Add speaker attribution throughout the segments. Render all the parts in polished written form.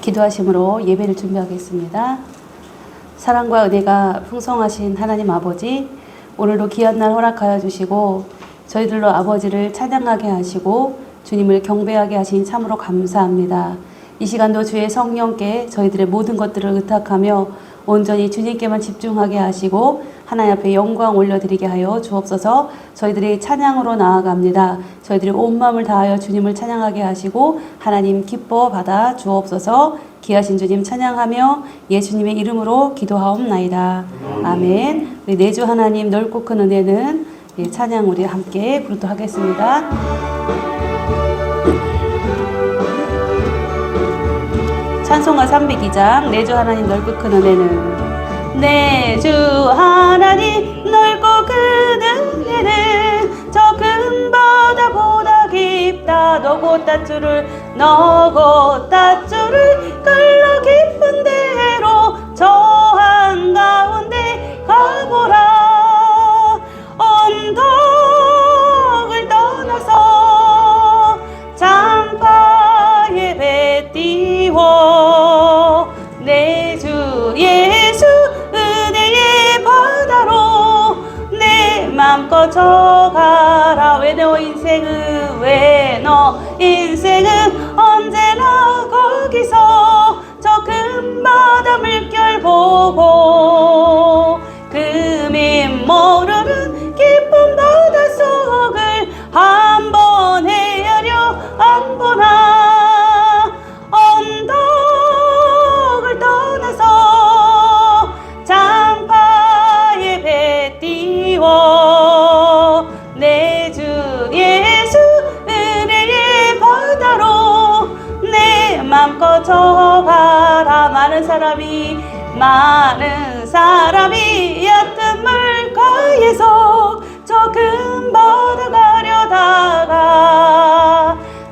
Speaker 1: 기도하심으로 예배를 준비하겠습니다. 사랑과 은혜가 풍성하신 하나님 아버지, 오늘도 귀한 날 허락하여 주시고 저희들로 아버지를 찬양하게 하시고 주님을 경배하게 하신 참으로 감사합니다. 이 시간도 주의 성령께 저희들의 모든 것들을 의탁하며 온전히 주님께만 집중하게 하시고 하나님 앞에 영광 올려드리게 하여 주옵소서. 저희들이 찬양으로 나아갑니다. 저희들이 온 마음을 다하여 주님을 찬양하게 하시고 하나님 기뻐 받아 주옵소서. 귀하신 주님 찬양하며 예수님의 이름으로 기도하옵나이다. 아멘. 우리 내주 하나님 넓고 큰 은혜는 찬양 우리 함께 부르도록 하겠습니다. 찬송가 302장 내주 하나님 넓고 큰 은혜는 내주 하나님 넓고 큰 은혜는 저 큰 바다보다 깊다. 너고 땄줄을 끌러 깊은 데로 저 한가운데 가보라. 언덕을 떠나서 잠바에 배 띄워 내 주 예수 은혜의 바다로 내 맘껏 져가라. 왜 너 인생은 언제나 거기서 저 큰 바다 물결 보고 금이 모르는 깊은 바닷속을 한번 헤아려 안 보나. 언덕을 떠나서 장파에 배 띄워 내 주 예수 은혜의 바다로 내 맘껏 져가라. 많은 사람이 얕은 물가에서 저 큰 바다 가려다가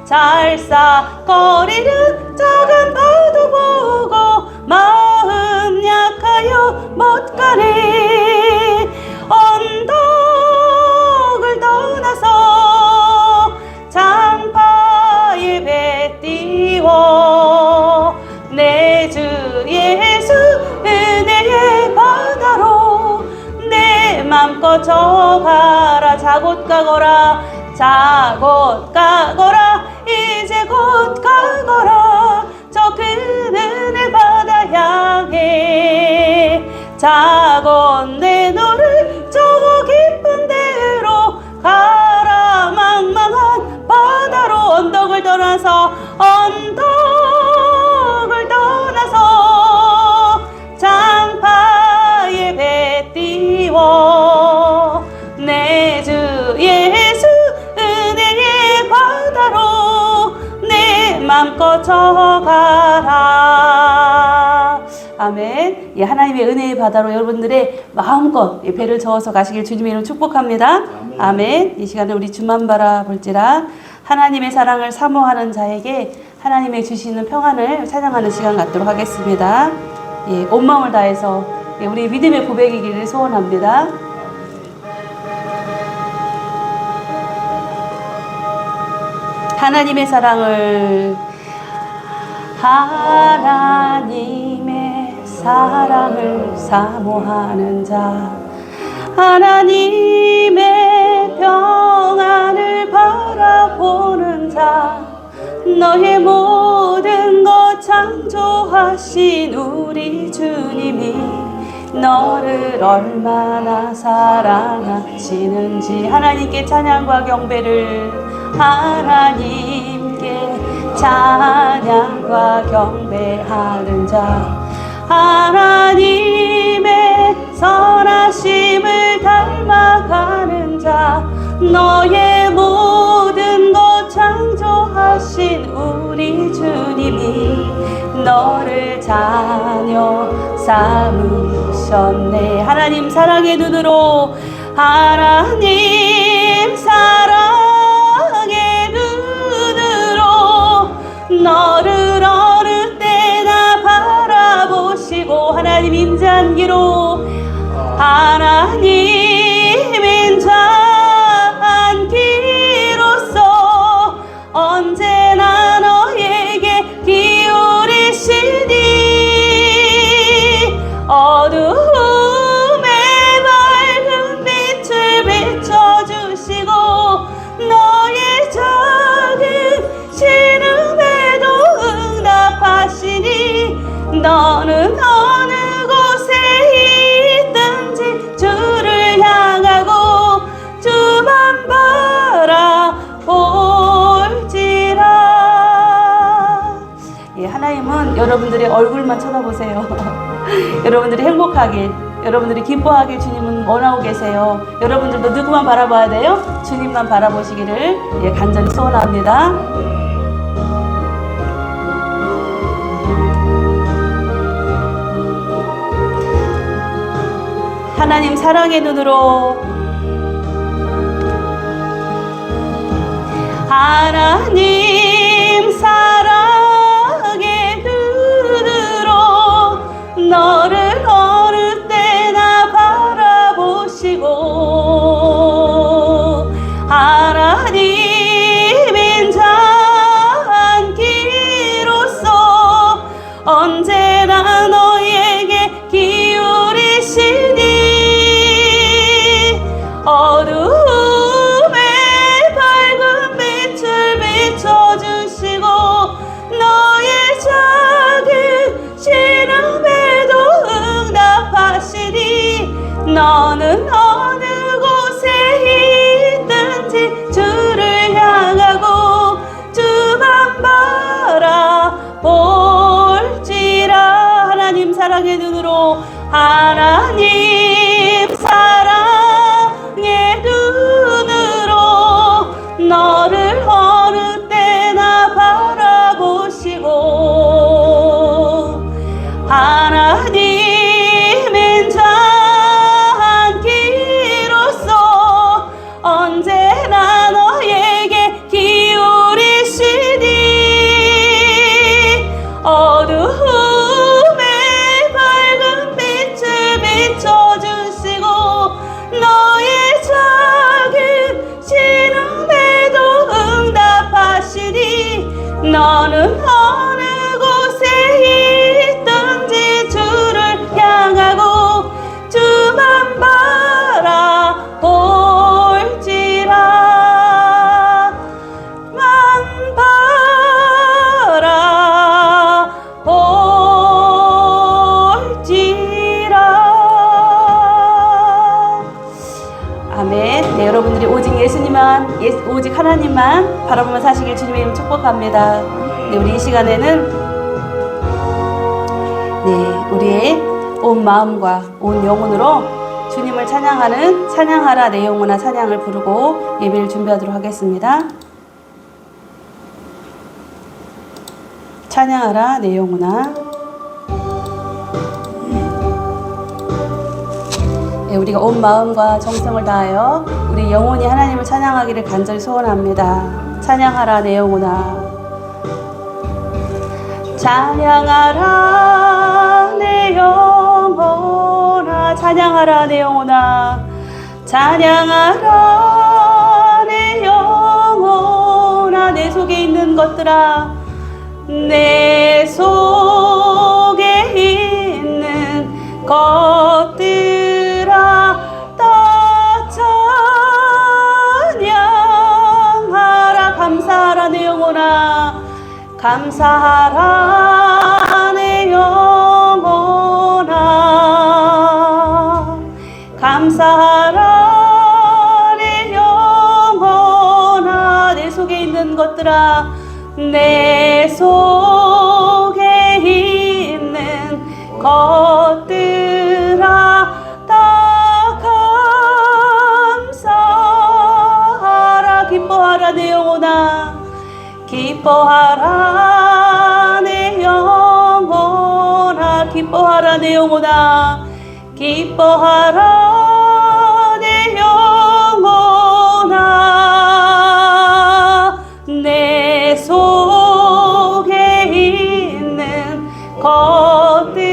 Speaker 1: 잘싸거리는 작은 파도 보고 마음 약하여 못 가네. 언덕을 떠나서 장파에 배 띄워 내 주 예수 은혜의 바다로 내 맘껏 져가라. 자곧 가거라 이제 곧 가거라. 저 큰 은혜 바다 향해 자곧 내 너를 저 깊은 데로 가라. 망망한 바다로 언덕을 떠나서 장파에 배 띄워 내 주 예수 은혜의 바다로 내 맘껏 져가라. 아멘. 예, 하나님의 은혜의 바다로 여러분들의 마음껏 배를 저어서 가시길 주님의 이름으로 축복합니다. 아멘. 이 시간에 우리 주만 바라볼지라. 하나님의 사랑을 사모하는 자에게 하나님의 주시는 평안을 찬양하는 시간 갖도록 하겠습니다. 예, 온 마음을 다해서 우리 믿음의 고백이기를 소원합니다. 하나님의 사랑을 사모하는 자, 하나님의 평안을 바라보는 자, 너의 모든 것 창조하신 우리 주님이 너를 얼마나 사랑하시는지 하나님께 찬양과 경배를 하나님께 찬양과 경배하는 자, 하나님의 선하심을 닮아가는 자, 너의 모든 것 창조하신 우리 주님이 너를 자녀 삼으셨네. 하나님 사랑의 눈으로, 하나님 사랑의 눈으로 너를 어느 때나 바라보시고, 하나님 인자한기로, 하나님 인자한기로서 언제나 너에게 기울이시니 어둠의 밝은 빛을 비춰주시고 너의 작은 신음에도 응답하시니 너는 어느 곳에 있든지 주를 향하고 주만 바라볼지라. 예, 하나님은 여러분들의 얼굴만 쳐다보세요. 여러분들이 행복하길, 여러분들이 기뻐하길 주님은 원하고 계세요. 여러분들도 누구만 바라봐야 돼요? 주님만 바라보시기를 예, 간절히 소원합니다. 하나님 사랑의 눈으로, 하나님 사랑의 눈으로 너를 어느 때나 바라보시고 하나님 인자한기로서 언제나 너에게 기울이시니 어둠의 밝은 빛을 비춰주시고 너의 작은 신음에도 응답하시니 너는 어느 곳에 있든지 주를 향하고 주만 바라볼지라. 하나님 사랑의 눈으로, 하나님 사랑의 눈으로 너를 어느 때나 바라보시고 하나님 인자한기로서 언제나 너에게 기울이시니 어둠의 밝은 빛을 비춰주시고 너의 작은 신음에도 응답하시니 너는 어느 곳에 있든지 주를 향하고 주만 바라볼지라. 만 바라볼지라. 아멘. 네, 여러분들이 오직 예수님만, 오직 하나님만 바라보며 사시길 주님의 이름 축복합니다. 네, 우리 이 시간에는 우리의 온 마음과 온 영혼으로 주님을 찬양하는 찬양하라 내 영혼아 찬양을 부르고 예배를 준비하도록 하겠습니다. 찬양하라 내 영혼아. 네, 우리가 온 마음과 정성을 다하여 우리 영혼이 하나님을 찬양하기를 간절히 소원합니다. 찬양하라 내 영혼아. 찬양하라 내 영혼아. 찬양하라 내 영혼아. 찬양하라 내 영혼아. 내 속에 있는 것들아, 내 속에 있는 것들아 다 찬양하라. 감사하라 내 영혼아. 감사하라 내 영혼아. 감사하라 내 영혼아. 내 속에 있는 것들아, 내 속에 있는 것들아 다 감사하라. 기뻐하라 내 영혼아. 기뻐하라 내 영혼아. 기뻐하라 내 영혼아 기뻐하라 내 영혼아 내 속에 있는 것들아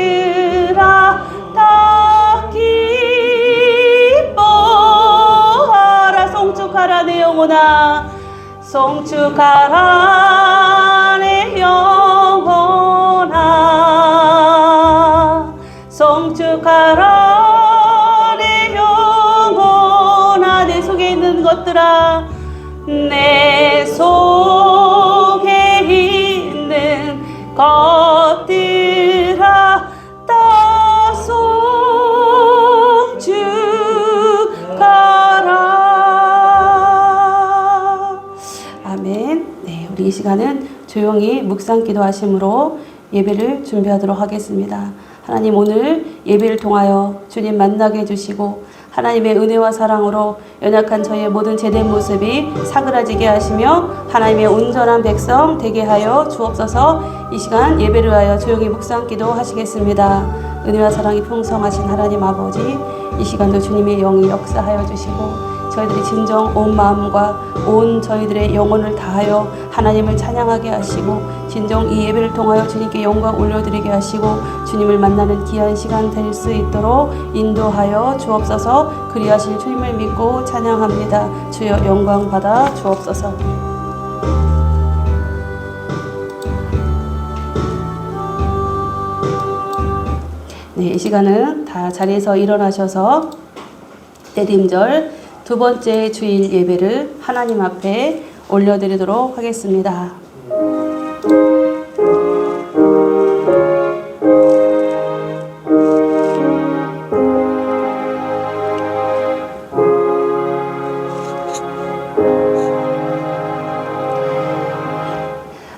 Speaker 1: 다 기뻐하라 송축하라 내 영혼아 송축하라 내 영혼아 송축하라 내 영혼아 내 속에 있는 것들아 내 속에 있는 것들아 다 송축하라. 아멘. 네, 우리 이 시간은 조용히 묵상 기도하심으로 예배를 준비하도록 하겠습니다. 하나님 오늘 예배를 통하여 주님 만나게 해주시고 하나님의 은혜와 사랑으로 연약한 저희의 모든 제된 모습이 사그라지게 하시며 하나님의 온전한 백성 되게 하여 주옵소서. 이 시간 예배를 위하여 조용히 묵상 기도하시겠습니다. 은혜와 사랑이 풍성하신 하나님 아버지 이 시간도 주님의 영이 역사하여 주시고 저희들이 진정 온 마음과 온 저희들의 영혼을 다하여 하나님을 찬양하게 하시고 진정 이 예배를 통하여 주님께 영광 올려드리게 하시고 주님을 만나는 귀한 시간 될 수 있도록 인도하여 주옵소서. 그리하실 주님을 믿고 찬양합니다. 주여 영광 받아 주옵소서. 네, 이 시간은 다 자리에서 일어나셔서 때림절 두 번째 주일 예배를 하나님 앞에 올려드리도록 하겠습니다.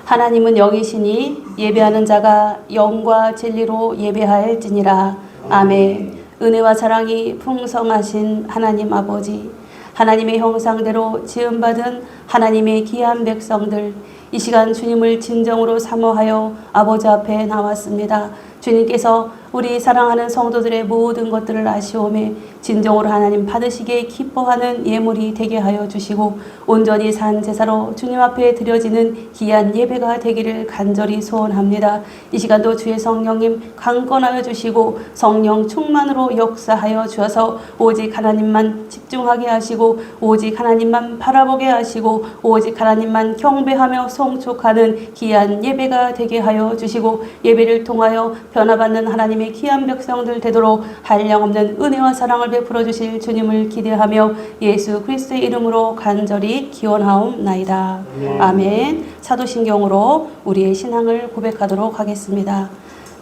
Speaker 1: 하나님은 영이시니 예배하는 자가 영과 진리로 예배하일지니라. 아멘. 은혜와 사랑이 풍성하신 하나님 아버지 하나님의 형상대로 지음받은 하나님의 귀한 백성들 이 시간 주님을 진정으로 사모하여 아버지 앞에 나왔습니다. 주님께서 우리 사랑하는 성도들의 모든 것들을 아시오매 진정으로 하나님 받으시기에 기뻐하는 예물이 되게 하여 주시고 온전히 산 제사로 주님 앞에 드려지는 귀한 예배가 되기를 간절히 소원합니다. 이 시간도 주의 성령님 강권하여 주시고 성령 충만으로 역사하여 주어서 오직 하나님만 집중하게 하시고 오직 하나님만 바라보게 하시고 오직 하나님만 경배하며 송축하는 귀한 예배가 되게 하여 주시고 예배를 통하여 변화받는 하나님의 귀한 백성들 되도록 한량없는 은혜와 사랑을 베풀어 주실 주님을 기대하며 예수 그리스도의 이름으로 간절히 기원하옵나이다. 아멘. 사도신경으로 우리의 신앙을 고백하도록 하겠습니다.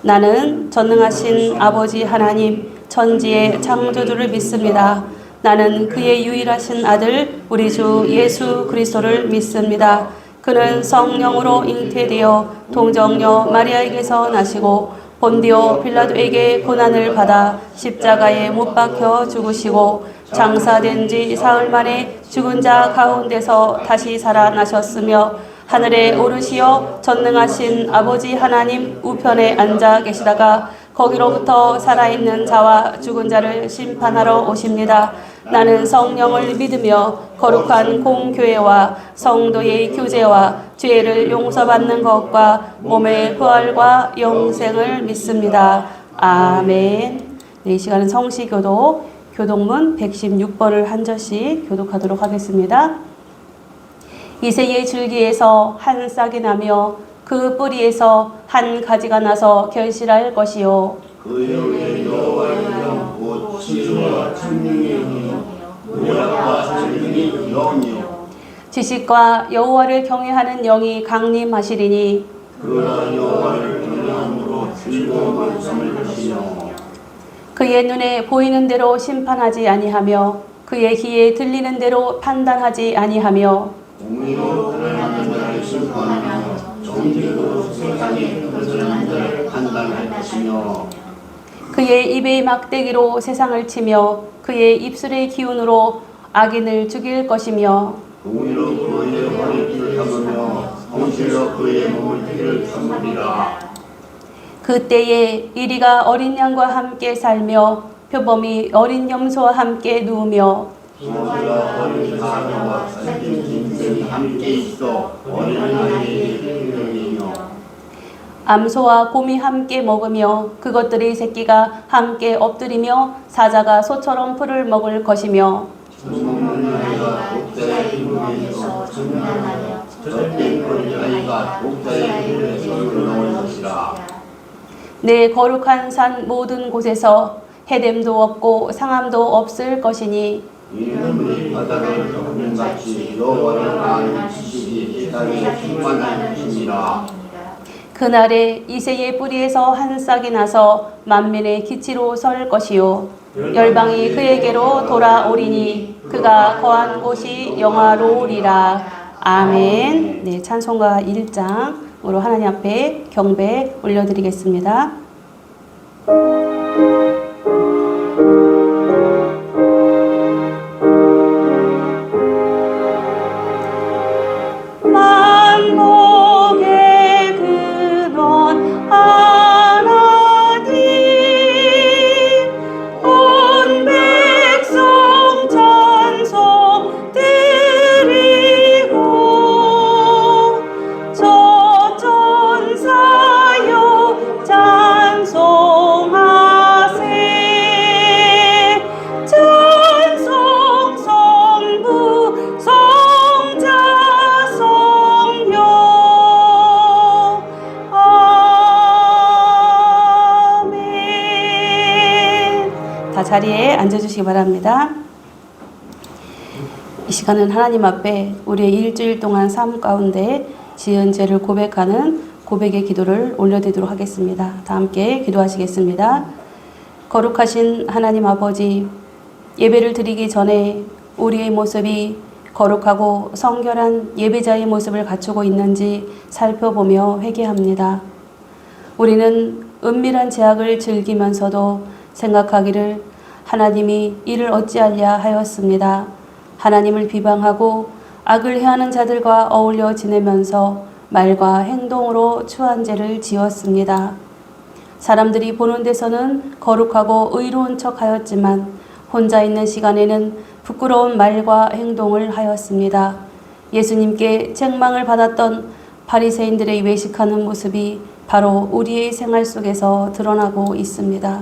Speaker 1: 나는 전능하신 아버지 하나님 천지의 창조주를 믿습니다. 나는 그의 유일하신 아들 우리 주 예수 그리스도를 믿습니다. 그는 성령으로 잉태되어 동정녀 마리아에게서 나시고 본디오 빌라도에게 고난을 받아 십자가에 못 박혀 죽으시고 장사된 지 사흘 만에 죽은 자 가운데서 다시 살아나셨으며 하늘에 오르시어 전능하신 아버지 하나님 우편에 앉아 계시다가 거기로부터 살아있는 자와 죽은 자를 심판하러 오십니다. 나는 성령을 믿으며 거룩한 공교회와 성도의 교제와 죄를 용서받는 것과 몸의 부활과 영생을 믿습니다. 아멘. 네, 이 시간은 성시교도 교독문 116번을 한 절씩 교독하도록 하겠습니다. 이새의 줄기에서 한 싹이 나며 그 뿌리에서 한 가지가 나서 결실할 것이요
Speaker 2: 그 영의 여호와의 영 곧 지혜와 청명의 영이요 의학과 설명의 영이요
Speaker 1: 지식과 여호와를 경외하는 영이 강림하시리니
Speaker 2: 그가 여호와를 경외함으로 즐거움을 삼을 것이요
Speaker 1: 그의 눈에 보이는 대로 심판하지 아니하며 그의 귀에 들리는 대로 판단하지 아니하며
Speaker 2: 공의로 가난한 자를 심판하며 정직으로 세상에 거절한 자를 판단할 것이며
Speaker 1: 그의 입의 막대기로 세상을 치며 그의 입술의 기운으로 악인을 죽일 것이며
Speaker 2: 공의로 그의 허리띠를 삼으며 성실로 그의 몸을 피를 삼으리라
Speaker 1: 그때에 이리가 어린 양과 함께 살며 표범이 어린 염소와 함께 누우며
Speaker 2: 소가 어린 사자와 살찐 짐승이 함께 있어 어린아이에게 들리며
Speaker 1: 암소와 곰이 함께 먹으며 그것들의 새끼가 함께 엎드리며 사자가 소처럼 풀을 먹을 것이며
Speaker 2: 먹는 아이가 독자의 품에서 청량하며 젖된 어린아이가 독자의 품에 손을 넣을 것이라.
Speaker 1: 내 거룩한 산 모든 곳에서 해됨도 없고 상함도 없을 것이니
Speaker 2: 이는 바다를 덮는같이 여호와를 아는 지식이 이 땅에 충만할 것이니라.
Speaker 1: 그날에 이새의 뿌리에서 한 싹이 나서 만민의 기치로 설 것이요 열방이 그에게로 돌아오리니 그가 거한 곳이 영화로우리라. 아멘. 네, 찬송가 1장으로 하나님 앞에 경배 올려드리겠습니다. 만복의 근원 하나님 온 백성 찬송 드리고 저 천사여 찬송하세 찬송 성부 성자 성령 아멘. 다 자리에 앉아주시기 바랍니다. 이 시간은 하나님 앞에 우리의 일주일 동안 삶 가운데 지은 죄를 고백하는 고백의 기도를 올려드리도록 하겠습니다. 다 함께 기도하시겠습니다. 거룩하신 하나님 아버지, 예배를 드리기 전에 우리의 모습이 거룩하고 성결한 예배자의 모습을 갖추고 있는지 살펴보며 회개합니다. 우리는 은밀한 죄악을 즐기면서도 생각하기를 하나님이 이를 어찌하랴 하였습니다. 하나님을 비방하고 악을 해하는 자들과 어울려 지내면서 말과 행동으로 추한 죄를 지었습니다. 사람들이 보는 데서는 거룩하고 의로운 척 하였지만 혼자 있는 시간에는 부끄러운 말과 행동을 하였습니다. 예수님께 책망을 받았던 바리새인들의 외식하는 모습이 바로 우리의 생활 속에서 드러나고 있습니다.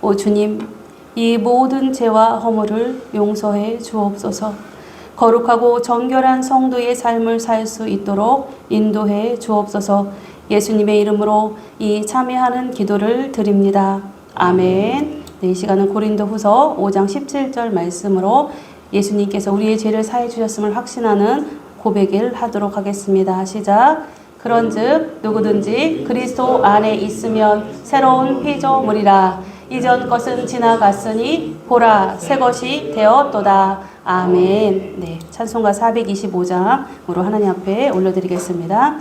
Speaker 1: 오 주님, 이 모든 죄와 허물을 용서해 주옵소서. 거룩하고 정결한 성도의 삶을 살 수 있도록 인도해 주옵소서. 예수님의 이름으로 이 참여하는 기도를 드립니다. 아멘. 네, 이 시간은 고린도후서 5장 17절 말씀으로 예수님께서 우리의 죄를 사해 주셨음을 확신하는 고백을 하도록 하겠습니다. 시작. 그런즉 누구든지 그리스도 안에 있으면 새로운 피조물이라. 이전 것은 지나갔으니 보라 새 것이 되었도다. 아멘. 네, 찬송가 425장으로 하나님 앞에 올려드리겠습니다.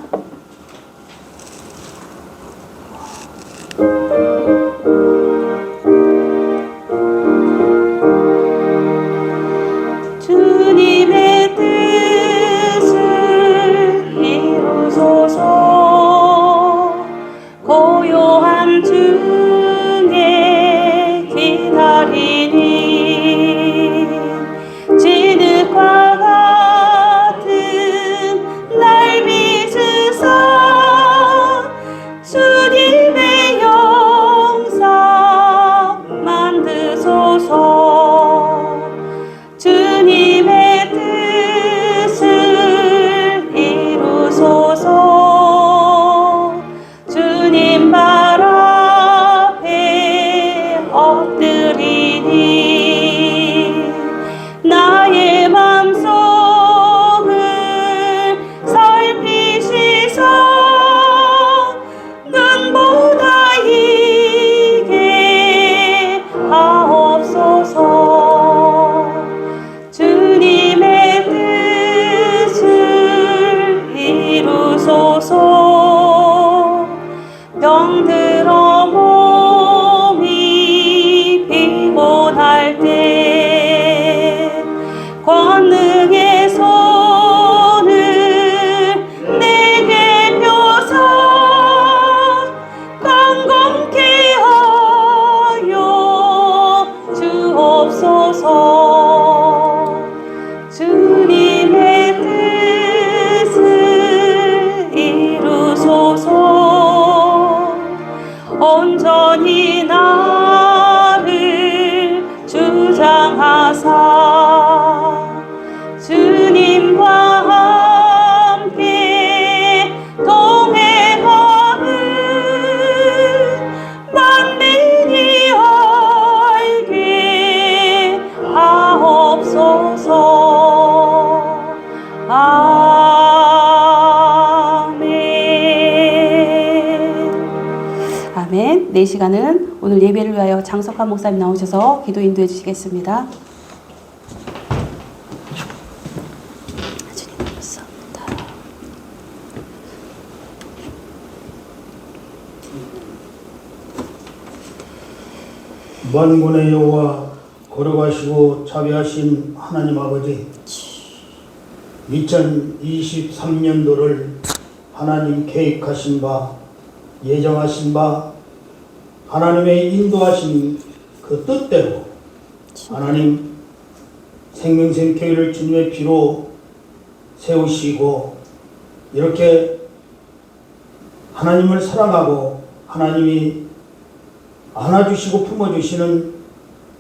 Speaker 1: 주님의 뜻을 이루소서. 고요한 중에 기다리니 진흙과 같은 날 빚으사 주님의 영상 만드소서. 주님의 뜻을 이루소서. 주님 발 앞에 엎드리니 나의 맘속을 살피시사 눈보다 이게 하옵소서. 주님의 뜻을 이루소서. 병들어 몸이 피곤할 때 권능의 손을 내게 펴사 강건 온전히 나를 주장하사 주님과 함께 동행하는 만민이 알게 하옵소서. 아멘. 네 시간은 오늘 예배를 위하여 장석환 목사님 나오셔서 기도 인도해 주시겠습니다. 주님 감사합니다.
Speaker 3: 만군의 여호와 걸어가시고 자비하신 하나님 아버지, 2023년도를 하나님 계획하신 바, 예정하신 바, 하나님의 인도하신 그 뜻대로 하나님 생명샘교회를 주님의 피로 세우시고 이렇게 하나님을 사랑하고 하나님이 안아주시고 품어주시는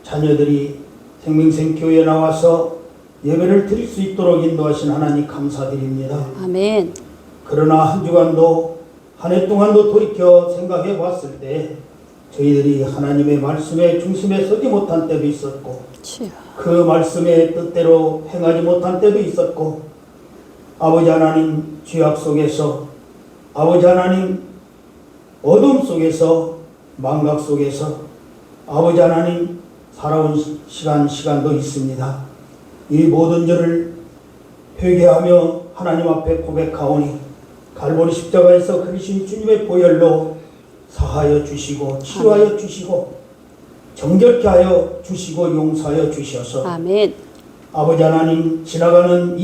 Speaker 3: 자녀들이 생명샘교회에 나와서 예배를 드릴 수 있도록 인도하신 하나님 감사드립니다.
Speaker 1: 아멘.
Speaker 3: 그러나 한 주간도 한 해 동안도 돌이켜 생각해 봤을 때 저희들이 하나님의 말씀의 중심에 서지 못한 때도 있었고 그 말씀의 뜻대로 행하지 못한 때도 있었고 아버지 하나님 죄악 속에서 아버지 하나님 어둠 속에서 망각 속에서 아버지 하나님 살아온 시간도 있습니다. 이 모든 죄를 회개하며 하나님 앞에 고백하오니 갈보리 십자가에서 그리신 주님의 보혈로 사하여 주시고 치유하여 주시고 정결케 하여 주시고 용서하여 주셔서
Speaker 1: 아멘.
Speaker 3: 아버지 하나님 지나가는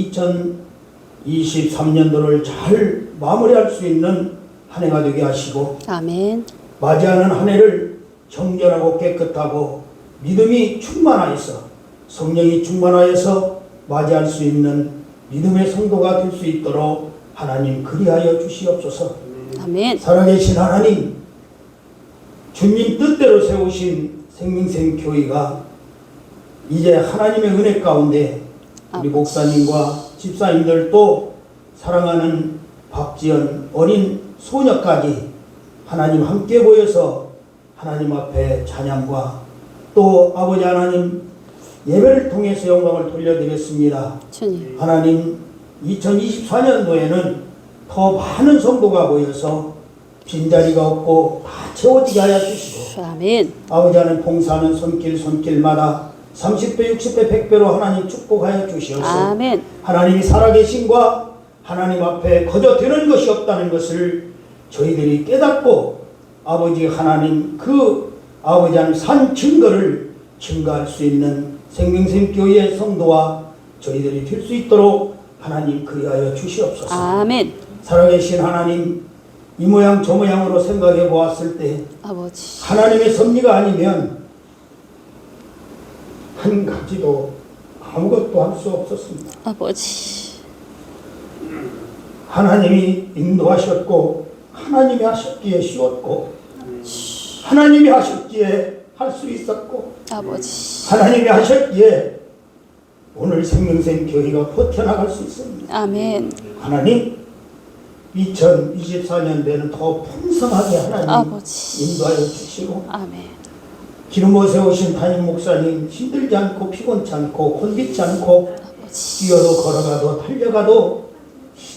Speaker 3: 2023년도를 잘 마무리할 수 있는 한 해가 되게 하시고
Speaker 1: 아멘.
Speaker 3: 맞이하는 한 해를 정결하고 깨끗하고 믿음이 충만하여서 성령이 충만하여서 맞이할 수 있는 믿음의 성도가 될 수 있도록 하나님 그리하여 주시옵소서.
Speaker 1: 아멘.
Speaker 3: 살아계신 하나님, 주님 뜻대로 세우신 생명샘교회가 이제 하나님의 은혜 가운데 우리 목사님과 집사님들도 사랑하는 박지연 어린 소녀까지 하나님 함께 모여서 하나님 앞에 찬양과 또 아버지 하나님 예배를 통해서 영광을 돌려드렸습니다.
Speaker 1: 주님.
Speaker 3: 하나님 2024년도에는 더 많은 성도가 모여서 빈자리가 없고 다 채워지게 하여 주시고
Speaker 1: 아멘.
Speaker 3: 아버지 하나님 봉사하는 손길마다 30배 60배 100배로 하나님 축복하여 주시옵소서.
Speaker 1: 아멘.
Speaker 3: 하나님이 살아계신과 하나님 앞에 거저 되는 것이 없다는 것을 저희들이 깨닫고 아버지 하나님 그 아버지 하나님 산 증거를 증거할 수 있는 생명샘교회의 성도와 저희들이 될 수 있도록 하나님 그리하여 주시옵소서.
Speaker 1: 아멘.
Speaker 3: 살아계신 하나님, 이 모양 저 모양으로 생각해 보았을 때
Speaker 1: 아버지.
Speaker 3: 하나님의 섭리가 아니면 한 가지도 아무것도 할 수 없었습니다.
Speaker 1: 아버지.
Speaker 3: 하나님이 인도하셨고 하나님이 하셨기에 쉬웠고 하나님이 하셨기에 할 수 있었고
Speaker 1: 아버지.
Speaker 3: 하나님이 하셨기에 오늘 생명샘교회가 버텨나갈 수 있습니다.
Speaker 1: 아멘.
Speaker 3: 하나님 2024년도에는 더 풍성하게 하나님
Speaker 1: 아버지.
Speaker 3: 인도하여 주시고
Speaker 1: 아멘.
Speaker 3: 기름부어 오신 담임 목사님 힘들지 않고 피곤치 않고 곤비지 않고
Speaker 1: 아버지.
Speaker 3: 뛰어도 걸어가도 달려가도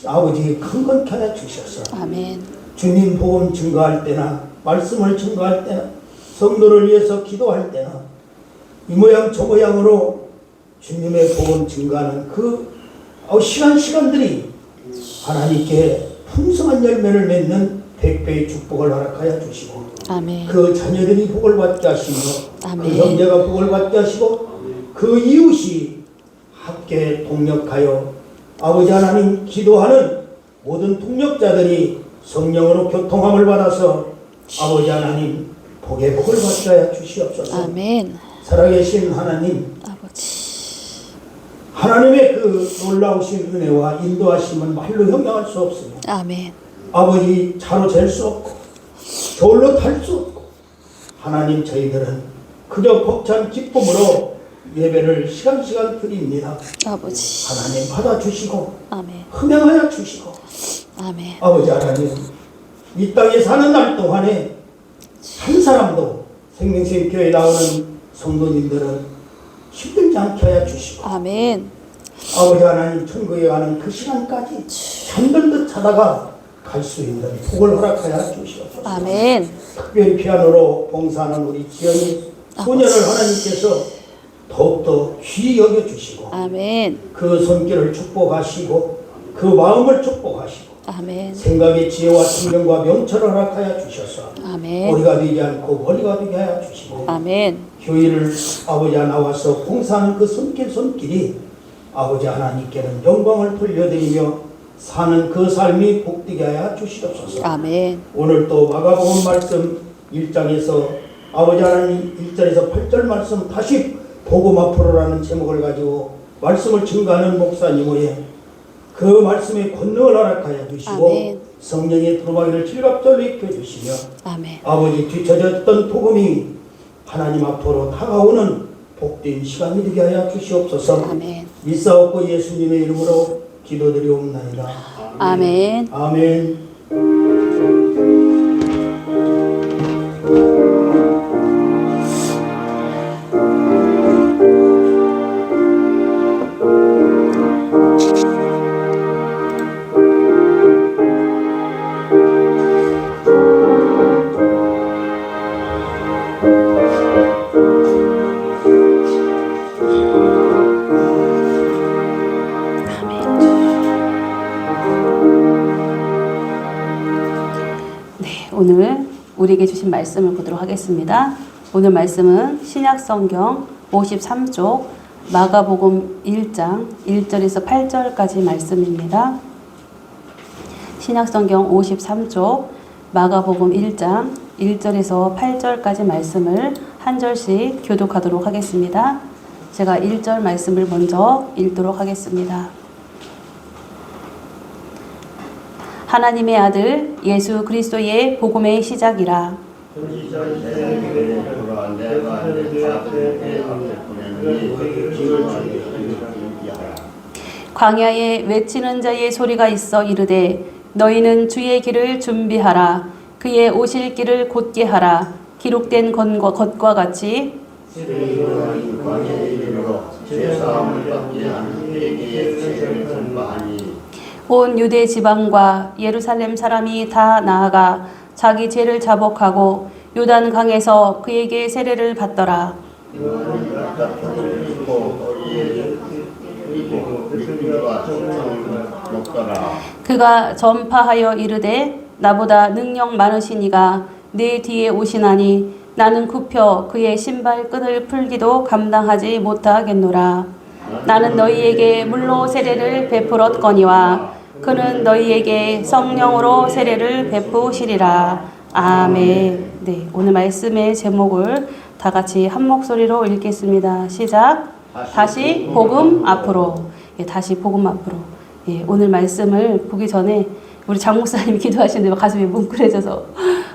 Speaker 3: 아버지 강건케 하여 주셔서
Speaker 1: 아멘.
Speaker 3: 주님 복음 증거할 때나 말씀을 증거할 때나 성도를 위해서 기도할 때나 이 모양 저 모양으로 주님의 복음 증거하는 그 시간들이 하나님께 풍성한 열매를 맺는 100배의 축복을 허락하여 주시고
Speaker 1: 아멘.
Speaker 3: 그 자녀들이 복을 받게 하시며
Speaker 1: 아멘.
Speaker 3: 그 형제가 복을 받게 하시고 그 이웃이 함께 동력하여 아버지 하나님 기도하는 모든 동력자들이 성령으로 교통함을 받아서 아버지 하나님 복의 복을 받게 하여 주시옵소서.
Speaker 1: 아멘.
Speaker 3: 살아계신 하나님,
Speaker 1: 아버지.
Speaker 3: 하나님의 그 놀라우신 은혜와 인도하심은 말로 형용할 수 없습니다.
Speaker 1: 아멘.
Speaker 3: 아버지 차로 잴 수 없고 저울로 탈 수 없고 하나님 저희들은 그저 벅찬 기쁨으로 예배를 시간시간 드립니다.
Speaker 1: 아버지.
Speaker 3: 하나님 받아주시고
Speaker 1: 아멘.
Speaker 3: 흠양하여 주시고
Speaker 1: 아멘.
Speaker 3: 아버지 하나님 이 땅에 사는 날 동안에 한 사람도 생명샘 교회에 나오는 성도님들은 힘들지 않게 하여 주시고
Speaker 1: 아멘.
Speaker 3: 아버지 하나님 천국에 가는 그 시간까지 잠들듯 자다가 갈 수 있는 복을 허락하여 주시옵소서.
Speaker 1: 아멘.
Speaker 3: 특별히 피아노로 봉사하는 우리 지연이 소녀를 하나님께서 더욱더 귀히 여겨주시고
Speaker 1: 아멘.
Speaker 3: 그 손길을 축복하시고 그 마음을 축복하시고
Speaker 1: 아멘.
Speaker 3: 생각의 지혜와 청정과 명철을 허락하여 주셔서
Speaker 1: 아멘.
Speaker 3: 머리가 되지 않고 머리가 되게 하여 주시고
Speaker 1: 아멘.
Speaker 3: 교회를 아버지가 나와서 봉사하는 그 손길이 아버지 하나님께는 영광을 돌려드리며 사는 그 삶이 복되게 하여 주시옵소서.
Speaker 1: 아멘.
Speaker 3: 오늘 또 마가복음 말씀 1장에서 아버지 하나님 1절에서 8절 말씀 다시 복음 앞으로라는 제목을 가지고 말씀을 증거하는 목사님 외에 그 말씀의 권능을 허락하여 주시고
Speaker 1: 아멘.
Speaker 3: 성령의 두루마기를 질갑절로 입혀주시며
Speaker 1: 아멘.
Speaker 3: 아버지 뒤처졌던 복음이 하나님 앞으로 다가오는 복된 시간이 되게 하여 주시옵소서.
Speaker 1: 아멘.
Speaker 3: 믿사옵고 예수님의 이름으로 기도드리옵나이다.
Speaker 1: 아멘.
Speaker 3: 아멘.
Speaker 1: 오늘 우리에게 주신 말씀을 보도록 하겠습니다. 오늘 말씀은 신약성경 53쪽 마가복음 1장 1절에서 8절까지 말씀입니다. 신약성경 53쪽 마가복음 1장 1절에서 8절까지 말씀을 한 절씩 교독하도록 하겠습니다. 제가 1절 말씀을 먼저 읽도록 하겠습니다. 하나님의 아들 예수 그리스도의 복음의 시작이라. 광야에 외치는 자의 소리가 있어 이르되 너희는 주의 길을 준비하라. 그의 오실 길을 곧게 하라. 기록된 것과 같이 온 유대 지방과 예루살렘 사람이 다 나아가 자기 죄를 자복하고 요단 강에서 그에게 세례를 받더라. 그가 전파하여 이르되 나보다 능력 많으신 이가 내 뒤에 오시나니 나는 굽혀 그의 신발 끈을 풀기도 감당하지 못하겠노라. 나는 너희에게 물로 세례를 베풀었거니와 그는 너희에게 성령으로 세례를 베푸시리라. 아멘. 네, 오늘 말씀의 제목을 다 같이 한 목소리로 읽겠습니다. 시작. 다시 복음 앞으로. 예, 다시 복음 앞으로. 예, 오늘 말씀을 보기 전에 우리 장 목사님이 기도하시는데 가슴이 뭉클해져서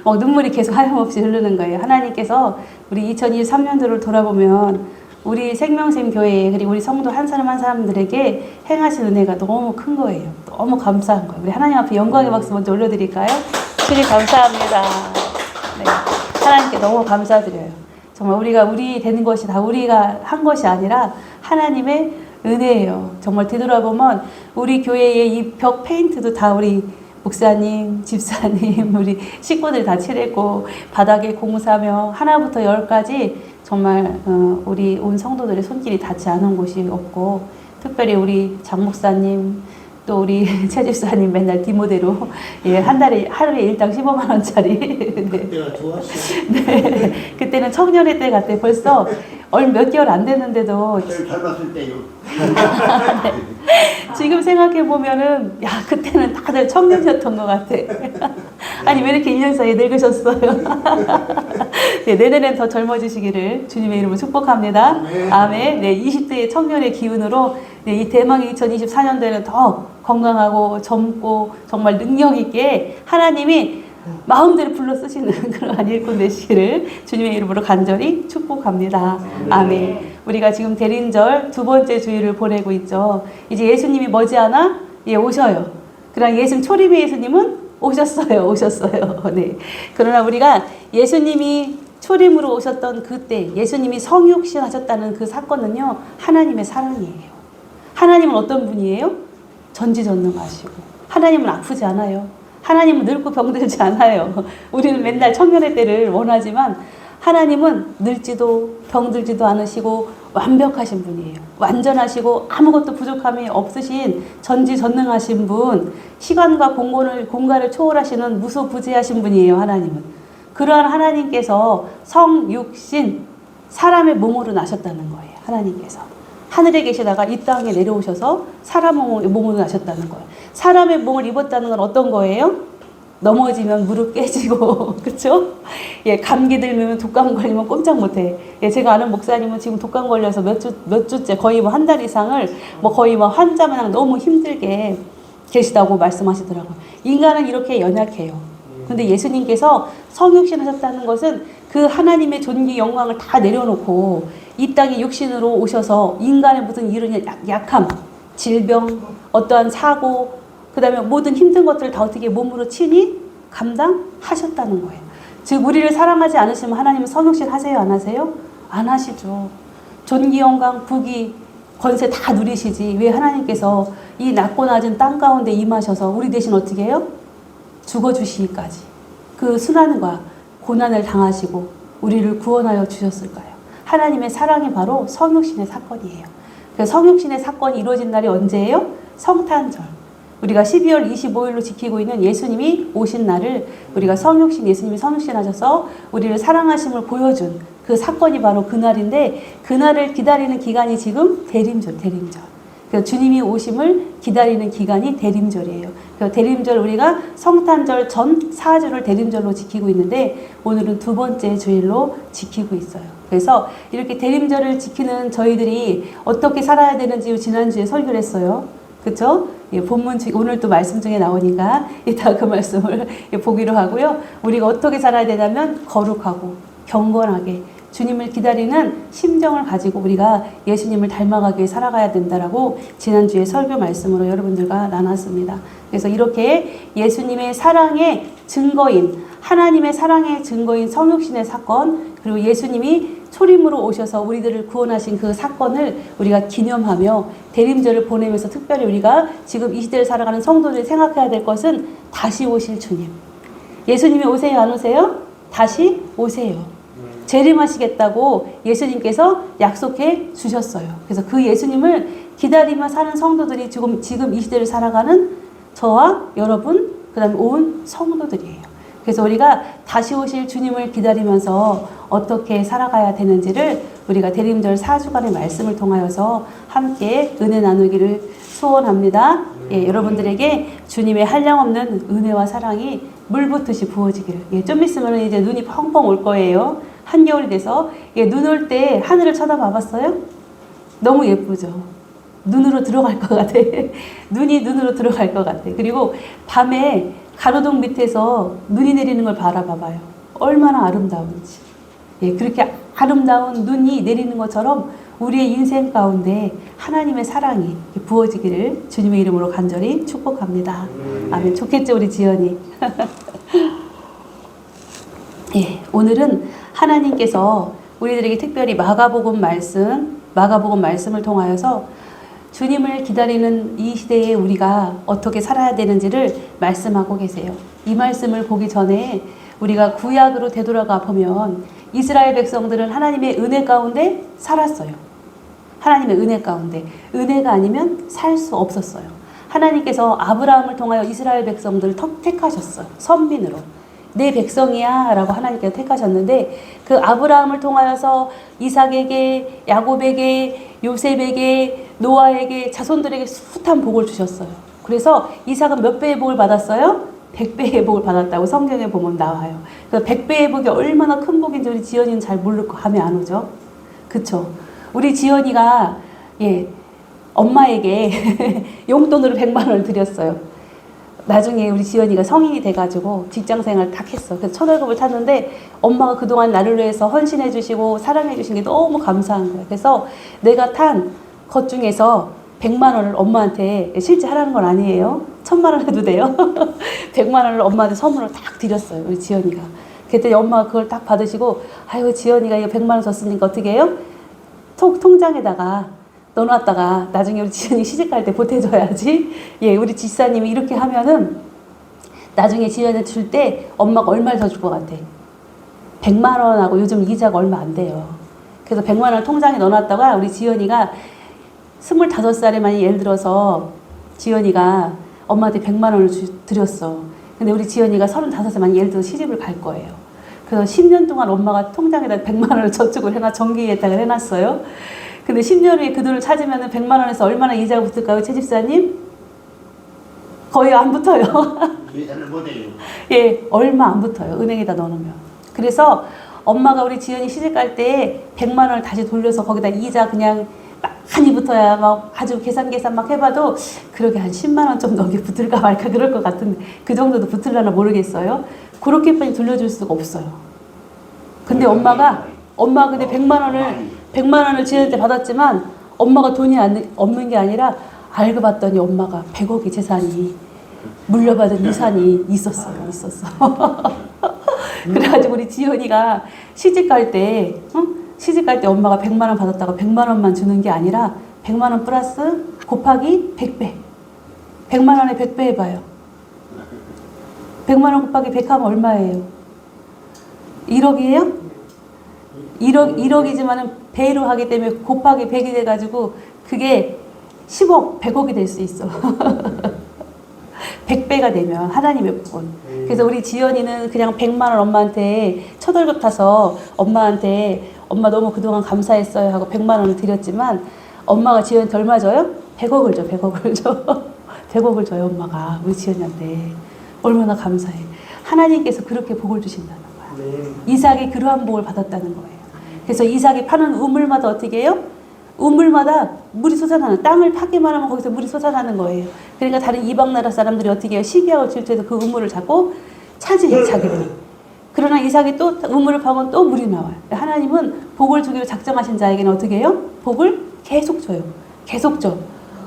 Speaker 1: 눈물이 계속 하염없이 흐르는 거예요. 하나님께서 우리 2023년도를 돌아보면 우리 생명샘 교회 그리고 우리 성도 한 사람 한 사람들에게 행하신 은혜가 너무 큰 거예요. 너무 감사한 거예요. 우리 하나님 앞에 영광의 박수 먼저 올려드릴까요? 주님 감사합니다. 네, 하나님께 너무 감사드려요. 정말 우리 되는 것이 다 우리가 한 것이 아니라 하나님의 은혜예요. 정말 되돌아보면 우리 교회의 이 벽 페인트도 다 우리 목사님, 집사님, 우리 식구들 다 칠했고 바닥에 공사며 하나부터 열까지 정말 우리 온 성도들의 손길이 닿지 않은 곳이 없고 특별히 우리 장 목사님 또 우리 최 집사님 맨날 디모데로 예, 한 달에 하루에 일당 15만 원짜리 네.
Speaker 3: 그때가 좋았어.
Speaker 1: 네. 그때는 청년의 때 같아. 벌써 몇 개월 안 됐는데도
Speaker 2: 젊었을 때요.
Speaker 1: 네. 지금 생각해 보면은 야 그때는 다들 청년이었던 것 같아. 아니 왜 이렇게 1년 사이에 늙으셨어요? 네, 내년엔 더 젊어지시기를 주님의 이름으로 축복합니다. 아멘. 네, 20대의 청년의 기운으로 네, 이 대망의 2024년도에는 더 건강하고 젊고 정말 능력 있게 하나님이 마음대로 불러 쓰시는 그러한 일꾼 되시기를 주님의 이름으로 간절히 축복합니다. 아멘. 우리가 지금 대린절 두 번째 주일을 보내고 있죠. 이제 예수님이 머지않아 오셔요. 그러나 예수님 초림의 예수님은 오셨어요. 네. 그러나 우리가 예수님이 초림으로 오셨던 그때 예수님이 성육신 하셨다는 그 사건은요, 하나님의 사랑이에요. 하나님은 어떤 분이에요? 전지전능하시고, 하나님은 아프지 않아요. 하나님은 늙고 병들지 않아요. 우리는 맨날 청년의 때를 원하지만 하나님은 늙지도 병들지도 않으시고 완벽하신 분이에요. 완전하시고 아무것도 부족함이 없으신 전지전능하신 분, 시간과 공간을 초월하시는 무소부재하신 분이에요. 하나님은. 그러한 하나님께서 성육신, 사람의 몸으로 나셨다는 거예요. 하나님께서. 하늘에 계시다가 이 땅에 내려오셔서 사람 몸으로 나셨다는 거예요. 사람의 몸을 입었다는 건 어떤 거예요? 넘어지면 무릎 깨지고, 그쵸? 예, 감기 들면 독감 걸리면 꼼짝 못해. 예, 제가 아는 목사님은 지금 독감 걸려서 몇 주째, 거의 뭐 한 달 이상을 거의 환자마냥 너무 힘들게 계시다고 말씀하시더라고요. 인간은 이렇게 연약해요. 근데 예수님께서 성육신 하셨다는 것은 그 하나님의 존귀 영광을 다 내려놓고 이 땅에 육신으로 오셔서 인간의 무슨 이런 약함, 질병, 어떠한 사고, 그 다음에 모든 힘든 것들을 다 어떻게 몸으로 친히 감당하셨다는 거예요. 즉 우리를 사랑하지 않으시면 하나님은 성육신 하세요? 안 하세요? 안 하시죠. 존귀 영광, 부귀, 권세 다 누리시지. 왜 하나님께서 이 낮고 낮은 땅 가운데 임하셔서 우리 대신 어떻게 해요? 죽어주시기까지 그 순환과 고난을 당하시고 우리를 구원하여 주셨을까요? 하나님의 사랑이 바로 성육신의 사건이에요. 그래서 성육신의 사건이 이루어진 날이 언제예요? 성탄절. 우리가 12월 25일로 지키고 있는 예수님이 오신 날을 우리가 예수님이 성육신 하셔서 우리를 사랑하심을 보여준 그 사건이 바로 그날인데, 그날을 기다리는 기간이 지금 대림절. 그래서 주님이 오심을 기다리는 기간이 대림절이에요. 그래서 대림절, 우리가 성탄절 전 4주를 대림절로 지키고 있는데 오늘은 두 번째 주일로 지키고 있어요. 그래서 이렇게 대림절을 지키는 저희들이 어떻게 살아야 되는지 지난주에 설교를 했어요. 그렇죠? 예, 본문 오늘 또 말씀 중에 나오니까 이따 그 말씀을 보기로 하고요. 우리가 어떻게 살아야 되냐면 거룩하고 경건하게 주님을 기다리는 심정을 가지고 우리가 예수님을 닮아가게 살아가야 된다라고 지난주에 설교 말씀으로 여러분들과 나눴습니다. 그래서 이렇게 예수님의 사랑의 증거인, 하나님의 사랑의 증거인 성육신의 사건, 그리고 예수님이 초림으로 오셔서 우리들을 구원하신 그 사건을 우리가 기념하며 대림절을 보내면서 특별히 우리가 지금 이 시대를 살아가는 성도들이 생각해야 될 것은 다시 오실 주님. 예수님이 오세요, 안 오세요? 다시 오세요. 재림하시겠다고 예수님께서 약속해 주셨어요. 그래서 그 예수님을 기다리며 사는 성도들이 지금 이 시대를 살아가는 저와 여러분, 그 다음에 온 성도들이에요. 그래서 우리가 다시 오실 주님을 기다리면서 어떻게 살아가야 되는지를 우리가 대림절 4주간의 말씀을 통하여서 함께 은혜 나누기를 소원합니다. 예, 여러분들에게 주님의 한량없는 은혜와 사랑이 물붓듯이 부어지기를. 예, 좀 있으면 이제 눈이 펑펑 올 거예요. 한겨울이 돼서. 예, 눈 올 때 하늘을 쳐다봐 봤어요? 너무 예쁘죠? 눈으로 들어갈 것 같아. 눈이 눈으로 들어갈 것 같아. 그리고 밤에 가로등 밑에서 눈이 내리는 걸 바라봐봐요. 얼마나 아름다운지. 예, 그렇게 아름다운 눈이 내리는 것처럼 우리의 인생 가운데 하나님의 사랑이 부어지기를 주님의 이름으로 간절히 축복합니다. 아멘. 좋겠죠, 우리 지연이. 예, 오늘은 하나님께서 우리들에게 특별히 마가복음 말씀을 통하여서 주님을 기다리는 이 시대에 우리가 어떻게 살아야 되는지를 말씀하고 계세요. 이 말씀을 보기 전에 우리가 구약으로 되돌아가 보면 이스라엘 백성들은 하나님의 은혜 가운데 살았어요. 하나님의 은혜 가운데. 은혜가 아니면 살 수 없었어요. 하나님께서 아브라함을 통하여 이스라엘 백성들을 택하셨어요. 선민으로. 내 백성이야 라고 하나님께서 택하셨는데 그 아브라함을 통하여서 이삭에게, 야곱에게, 요셉에게, 노아에게, 자손들에게 숱한 복을 주셨어요. 그래서 이삭은 몇 배의 복을 받았어요? 100배의 복을 받았다고 성경에 보면 나와요. 그래서 100배의 복이 얼마나 큰 복인지 우리 지연이는 잘 모를 거 감이 안 오죠? 그쵸? 우리 지연이가 엄마에게 용돈으로 100만 원을 드렸어요. 나중에 우리 지연이가 성인이 돼가지고 직장생활 딱 했어. 그래서 초월급을 탔는데 엄마가 그동안 나를 위해서 헌신해주시고 사랑해주신 게 너무 감사한 거야. 그래서 내가 탄 것 중에서 100만 원을 엄마한테 실제 하라는 건 아니에요. 1000만 원 해도 돼요. 100만 원을 엄마한테 선물을 딱 드렸어요. 우리 지연이가. 그랬더니 엄마가 그걸 딱 받으시고 아이고 지연이가 이거 100만 원 줬으니까 어떻게 해요? 통장에다가 넣어놨다가 나중에 우리 지연이 시집갈 때 보태줘야지. 예, 우리 집사님이 이렇게 하면은 나중에 지연이 줄 때 엄마가 얼마를 더 줄 것 같아? 100만 원하고 요즘 이자가 얼마 안 돼요. 그래서 100만 원을 통장에 넣어놨다가 우리 지연이가 25살에 만약 예를 들어서 지연이가 엄마한테 100만 원을 드렸어. 근데 우리 지연이가 35세 만약 예를 들어서 시집을 갈 거예요. 그래서 10년 동안 엄마가 통장에다 100만 원을 저축을 해놔, 정기에다가 해놨어요. 근데 10년 후에 그 돈을 찾으면 100만 원에서 얼마나 이자가 붙을까요, 최 집사님? 거의 안 붙어요.
Speaker 2: 계산을 못해요.
Speaker 1: 예, 얼마 안 붙어요. 은행에다 넣어놓으면. 그래서 엄마가 우리 지연이 시집 갈 때 100만 원을 다시 돌려서 거기다 이자 그냥 많이 붙어야 막 아주 계산 막 해봐도 그러게 한 10만 원 좀 넘게 붙을까 말까 그럴 것 같은데 그 정도도 붙을려나 모르겠어요. 그렇게 빨리 돌려줄 수가 없어요. 근데 엄마가 근데 100만 원을 지연한테 받았지만 엄마가 돈이 없는 게 아니라 알고 봤더니 엄마가 100억의 재산이 물려받은 유산이 있었어. 그래가지고 우리 지연이가 시집 갈 때 엄마가 100만 원 받았다가 100만 원만 주는 게 아니라 100만 원 플러스 곱하기 100배. 100만 원에 100배 해봐요. 100만 원 곱하기 100 하면 얼마예요? 1억이에요? 1억이지만은 배로 하기 때문에 곱하기 100이 돼가지고 그게 10억, 100억이 될 수 있어. 100배가 되면 하나님의 복은. 그래서 우리 지연이는 그냥 100만 원 엄마한테 첫월급 타서 엄마한테 엄마 너무 그동안 감사했어요 하고 100만 원을 드렸지만 엄마가 지연이한테 얼마 줘요? 100억을 줘. 100억을 줘요 엄마가 우리 지연이한테. 얼마나 감사해. 하나님께서 그렇게 복을 주신다는 거야.
Speaker 3: 네.
Speaker 1: 이삭이 그러한 복을 받았다는 거예요. 그래서 이삭이 파는 우물마다 어떻게 해요? 우물마다 물이 솟아나는, 땅을 파기만 하면 거기서 물이 솟아나는 거예요. 그러니까 다른 이방 나라 사람들이 어떻게 해요? 시기하고 질투해서 그 우물을 잡고 차지해요, 자기들이. 그러나 이삭이 또 우물을 파면 또 물이 나와요. 하나님은 복을 주기로 작정하신 자에게는 어떻게 해요? 복을 계속 줘요. 계속 줘.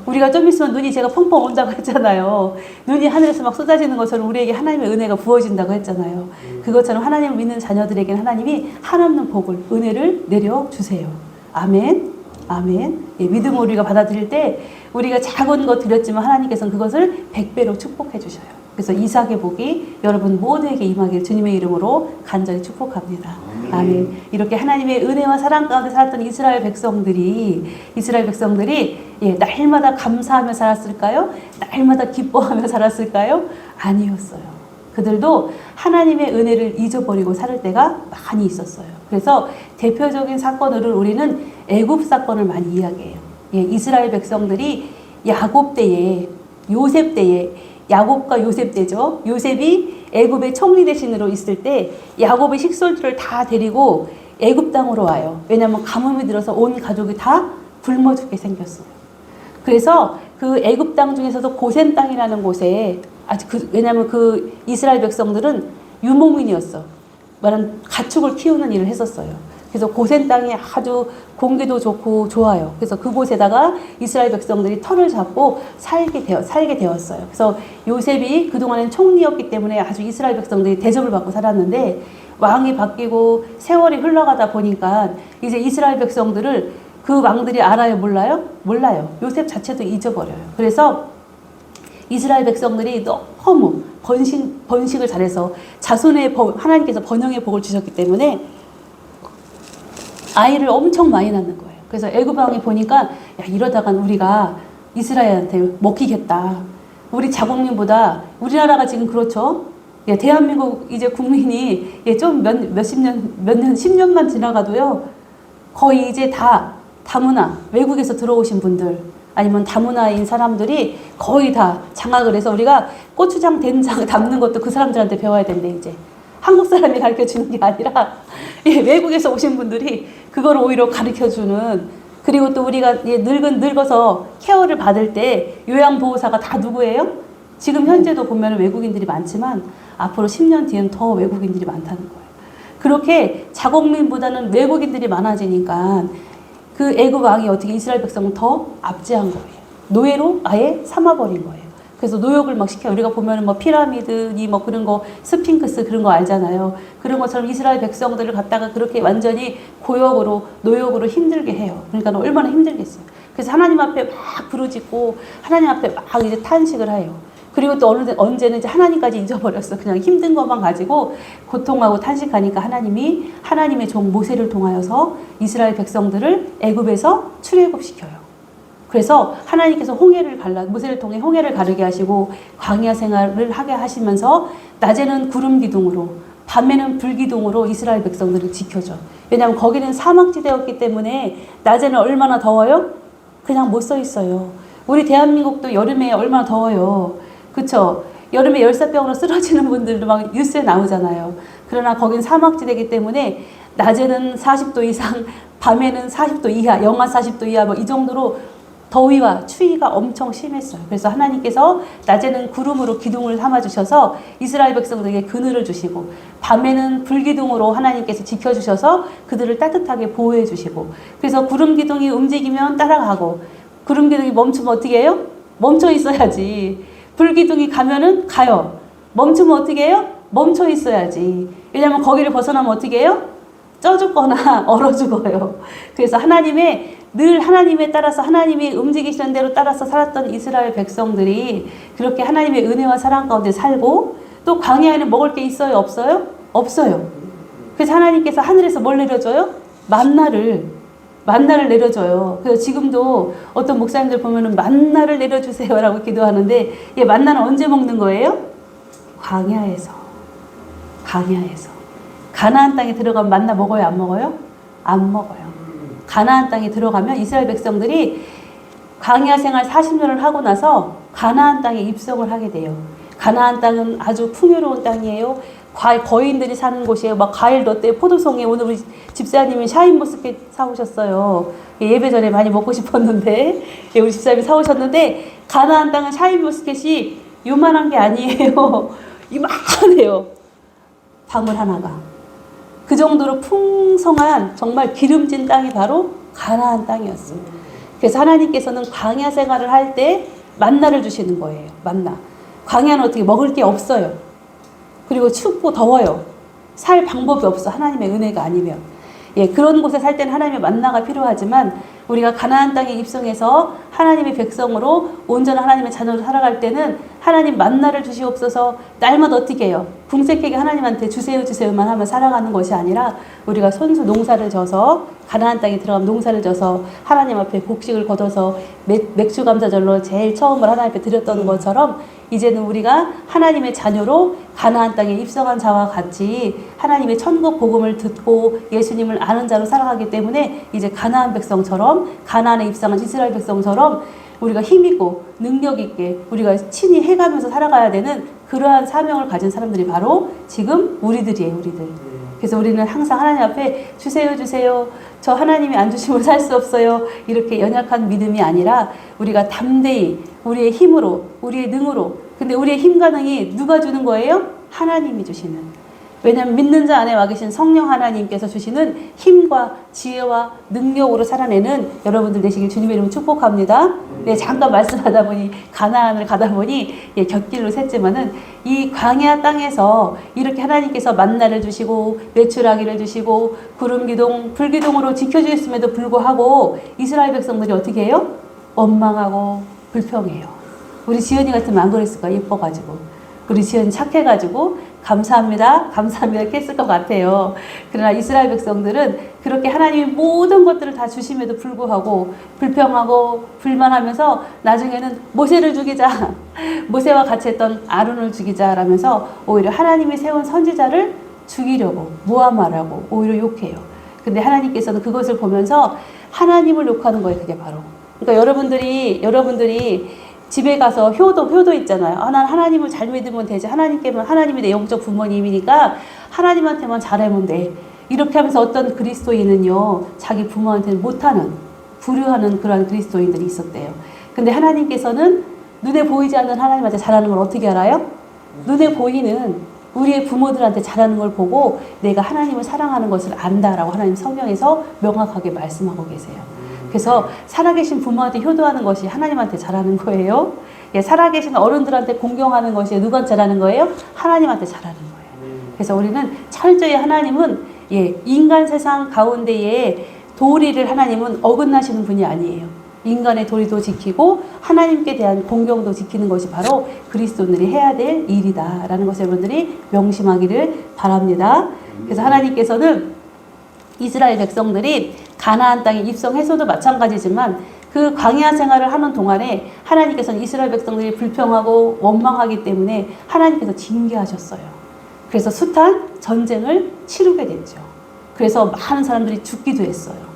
Speaker 1: 우리가 좀 있으면 눈이 제가 펑펑 온다고 했잖아요. 눈이 하늘에서 막 쏟아지는 것처럼 우리에게 하나님의 은혜가 부어진다고 했잖아요. 그것처럼 하나님을 믿는 자녀들에게는 하나님이 한없는 복을, 은혜를 내려주세요. 아멘. 아멘. 예, 믿음으로 우리가 받아들일 때 우리가 작은 거 드렸지만 하나님께서는 그것을 100배로 축복해 주셔요. 그래서 이삭의 복이 여러분 모두에게 임하길 주님의 이름으로 간절히 축복합니다. 아멘. 이렇게 하나님의 은혜와 사랑 가운데 살았던 이스라엘 백성들이 예, 날마다 감사하며 살았을까요? 날마다 기뻐하며 살았을까요? 아니었어요. 그들도 하나님의 은혜를 잊어버리고 살 때가 많이 있었어요. 그래서 대표적인 사건으로 우리는 애굽 사건을 많이 이야기해요. 예, 이스라엘 백성들이 야곱 때에, 요셉 때에, 야곱과 요셉 때죠. 요셉이 애굽의 총리 대신으로 있을 때 야곱의 식솔들을 다 데리고 애굽 땅으로 와요. 왜냐하면 가뭄이 들어서 온 가족이 다 굶어 죽게 생겼어요. 그래서 그 애굽 땅 중에서도 고센 땅이라는 곳에 왜냐하면 그 이스라엘 백성들은 유목민이었어. 말하는 가축을 키우는 일을 했었어요. 그래서 고센 땅이 아주 공기도 좋고 좋아요. 그래서 그곳에다가 이스라엘 백성들이 터를 잡고 살게 되었어요. 그래서 요셉이 그동안엔 총리였기 때문에 아주 이스라엘 백성들이 대접을 받고 살았는데 왕이 바뀌고 세월이 흘러가다 보니까 이제 이스라엘 백성들을 그 왕들이 알아요? 몰라요? 몰라요. 요셉 자체도 잊어버려요. 그래서 이스라엘 백성들이 너무 번식을 잘해서 자손의 하나님께서 번영의 복을 주셨기 때문에 아이를 엄청 많이 낳는 거예요. 그래서 애굽 왕이 보니까 야, 이러다간 우리가 이스라엘한테 먹히겠다. 우리 자국민보다 우리나라가 지금 그렇죠. 예, 대한민국 이제 국민이 좀 몇십 년, 10년만 지나가도요. 거의 이제 다 다문화, 외국에서 들어오신 분들 아니면 다문화인 사람들이 거의 다 장악을 해서 우리가 고추장, 된장 담는 것도 그 사람들한테 배워야 된대 이제. 한국 사람이 가르쳐주는 게 아니라 예, 외국에서 오신 분들이 그걸 오히려 가르쳐주는. 그리고 또 우리가 늙어서 케어를 받을 때 요양보호사가 다 누구예요? 지금 현재도 보면 외국인들이 많지만 앞으로 10년 뒤엔 더 외국인들이 많다는 거예요. 그렇게 자국민보다는 외국인들이 많아지니까 그 애굽 왕이 어떻게 이스라엘 백성을 더 압제한 거예요. 노예로 아예 삼아버린 거예요. 그래서 노역을 막 시켜요. 우리가 보면은 뭐 피라미드니 뭐 그런 거, 스핑크스 그런 거 알잖아요. 그런 것처럼 이스라엘 백성들을 갖다가 그렇게 완전히 고역으로, 노역으로 힘들게 해요. 그러니까 얼마나 힘들겠어요. 그래서 하나님 앞에 막 부르짖고 하나님 앞에 막 이제 탄식을 해요. 그리고 또 언제는 이제 하나님까지 잊어버렸어. 그냥 힘든 것만 가지고 고통하고 탄식하니까 하나님이 하나님의 종 모세를 통하여서 이스라엘 백성들을 애굽에서 출애굽시켜요. 그래서 하나님께서 모세를 통해 홍해를 가르게 하시고 광야 생활을 하게 하시면서 낮에는 구름 기둥으로 밤에는 불 기둥으로 이스라엘 백성들을 지켜줘. 왜냐하면 거기는 사막지대였기 때문에 낮에는 얼마나 더워요? 그냥 못 서 있어요. 우리 대한민국도 여름에 얼마나 더워요. 그쵸? 여름에 열사병으로 쓰러지는 분들도 막 뉴스에 나오잖아요. 그러나 거긴 사막지대이기 때문에 낮에는 40도 이상, 밤에는 40도 이하, 영하 40도 이하 뭐 이 정도로 더위와 추위가 엄청 심했어요. 그래서 하나님께서 낮에는 구름으로 기둥을 삼아주셔서 이스라엘 백성들에게 그늘을 주시고 밤에는 불기둥으로 하나님께서 지켜주셔서 그들을 따뜻하게 보호해 주시고 그래서 구름 기둥이 움직이면 따라가고 구름 기둥이 멈추면 어떻게 해요? 멈춰 있어야지. 불 기둥이 가면은 가요. 멈추면 어떻게 해요? 멈춰 있어야지. 왜냐하면 거기를 벗어나면 어떻게 해요? 쪄 죽거나 얼어 죽어요. 그래서 늘 하나님에 따라서 하나님이 움직이시는 대로 따라서 살았던 이스라엘 백성들이 그렇게 하나님의 은혜와 사랑 가운데 살고 또 광야에는 먹을 게 있어요? 없어요? 없어요. 그래서 하나님께서 하늘에서 뭘 내려줘요? 만나를 내려줘요. 그래서 지금도 어떤 목사님들 보면은 만나를 내려주세요라고 기도하는데 이 만나는 언제 먹는 거예요? 광야에서. 가나안 땅에 들어가면 만나 먹어요? 안 먹어요? 안 먹어요. 가나안 땅에 들어가면 이스라엘 백성들이 광야 생활 40년을 하고 나서 가나안 땅에 입성을 하게 돼요. 가나안 땅은 아주 풍요로운 땅이에요. 거인들이 사는 곳이에요. 막 과일도 어때요? 포도송이 오늘 우리 집사님이 샤인머스켓 사오셨어요. 예배 전에 많이 먹고 싶었는데 우리 집사님이 사오셨는데 가나안 땅은 샤인머스켓이 요만한 게 아니에요. 이만해요. 방울 하나가. 그 정도로 풍성한 정말 기름진 땅이 바로 가나안 땅이었어요. 그래서 하나님께서는 광야 생활을 할 때 만나를 주시는 거예요. 만나. 광야는 어떻게 먹을 게 없어요. 그리고 춥고 더워요. 살 방법이 없어. 하나님의 은혜가 아니면. 그런 곳에 살 때는 하나님의 만나가 필요하지만 우리가 가나안 땅에 입성해서 하나님의 백성으로 온전한 하나님의 자녀로 살아갈 때는 하나님 만나를 주시옵소서 날마다 어떻게 해요? 궁색하게 하나님한테 주세요만 하면 살아가는 것이 아니라 우리가 손수 농사를 져서 가나안 땅에 들어가면 농사를 져서 하나님 앞에 곡식을 거둬서 맥주 감자절로 제일 처음으로 하나님 앞에 드렸던 것처럼 이제는 우리가 하나님의 자녀로 가나안 땅에 입성한 자와 같이 하나님의 천국 복음을 듣고 예수님을 아는 자로 살아가기 때문에 이제 가나안 백성처럼 가나안에 입성한 이스라엘 백성처럼 우리가 힘있고 능력있게 우리가 친히 해가면서 살아가야 되는 그러한 사명을 가진 사람들이 바로 지금 우리들이에요. 우리들. 그래서 우리는 항상 하나님 앞에 주세요. 저 하나님이 안 주시면 살 수 없어요. 이렇게 연약한 믿음이 아니라 우리가 담대히 우리의 힘으로 우리의 능으로 근데 우리의 힘과 능이 누가 주는 거예요? 하나님이 주시는. 왜냐하면 믿는 자 안에 와 계신 성령 하나님께서 주시는 힘과 지혜와 능력으로 살아내는 여러분들 되시길 주님의 이름으로 축복합니다. 네, 잠깐 말씀하다 보니 가나안을 가다 보니 곁길로 샜지만은 이 광야 땅에서 이렇게 하나님께서 만나를 주시고 메추라기를 주시고 구름 기둥, 불 기둥으로 지켜주셨음에도 불구하고 이스라엘 백성들이 어떻게 해요? 원망하고 불평해요. 우리 지연이 같으면 안 그랬을까? 예뻐가지고. 우리 지연이 착해가지고 감사합니다 이렇게 했을 것 같아요. 그러나 이스라엘 백성들은 그렇게 하나님이 모든 것들을 다 주심에도 불구하고 불평하고 불만하면서 나중에는 모세를 죽이자 모세와 같이 했던 아론을 죽이자라면서 오히려 하나님이 세운 선지자를 죽이려고 모함하라고 오히려 욕해요. 근데 하나님께서는 그것을 보면서 하나님을 욕하는 거예요. 그게 바로. 그러니까 여러분들이 집에 가서 효도 있잖아요. 난 하나님을 잘 믿으면 되지. 하나님이 내 영적 부모님이니까 하나님한테만 잘하면 돼. 이렇게 하면서 어떤 그리스도인은요, 자기 부모한테는 못하는, 불효하는 그러한 그리스도인들이 있었대요. 근데 하나님께서는 눈에 보이지 않는 하나님한테 잘하는 걸 어떻게 알아요? 눈에 보이는 우리의 부모들한테 잘하는 걸 보고 내가 하나님을 사랑하는 것을 안다라고 하나님 성경에서 명확하게 말씀하고 계세요. 그래서 살아계신 부모한테 효도하는 것이 하나님한테 잘하는 거예요. 예, 살아계신 어른들한테 공경하는 것이 누구한테 잘하는 거예요? 하나님한테 잘하는 거예요. 그래서 우리는 철저히 하나님은 인간 세상 가운데에 도리를 하나님은 어긋나시는 분이 아니에요. 인간의 도리도 지키고 하나님께 대한 공경도 지키는 것이 바로 그리스도인들이 해야 될 일이다라는 것을 여러분들이 명심하기를 바랍니다. 그래서 하나님께서는 이스라엘 백성들이 가나안 땅에 입성해서도 마찬가지지만 그 광야 생활을 하는 동안에 하나님께서는 이스라엘 백성들이 불평하고 원망하기 때문에 하나님께서 징계하셨어요. 그래서 숱한 전쟁을 치르게 됐죠. 그래서 많은 사람들이 죽기도 했어요.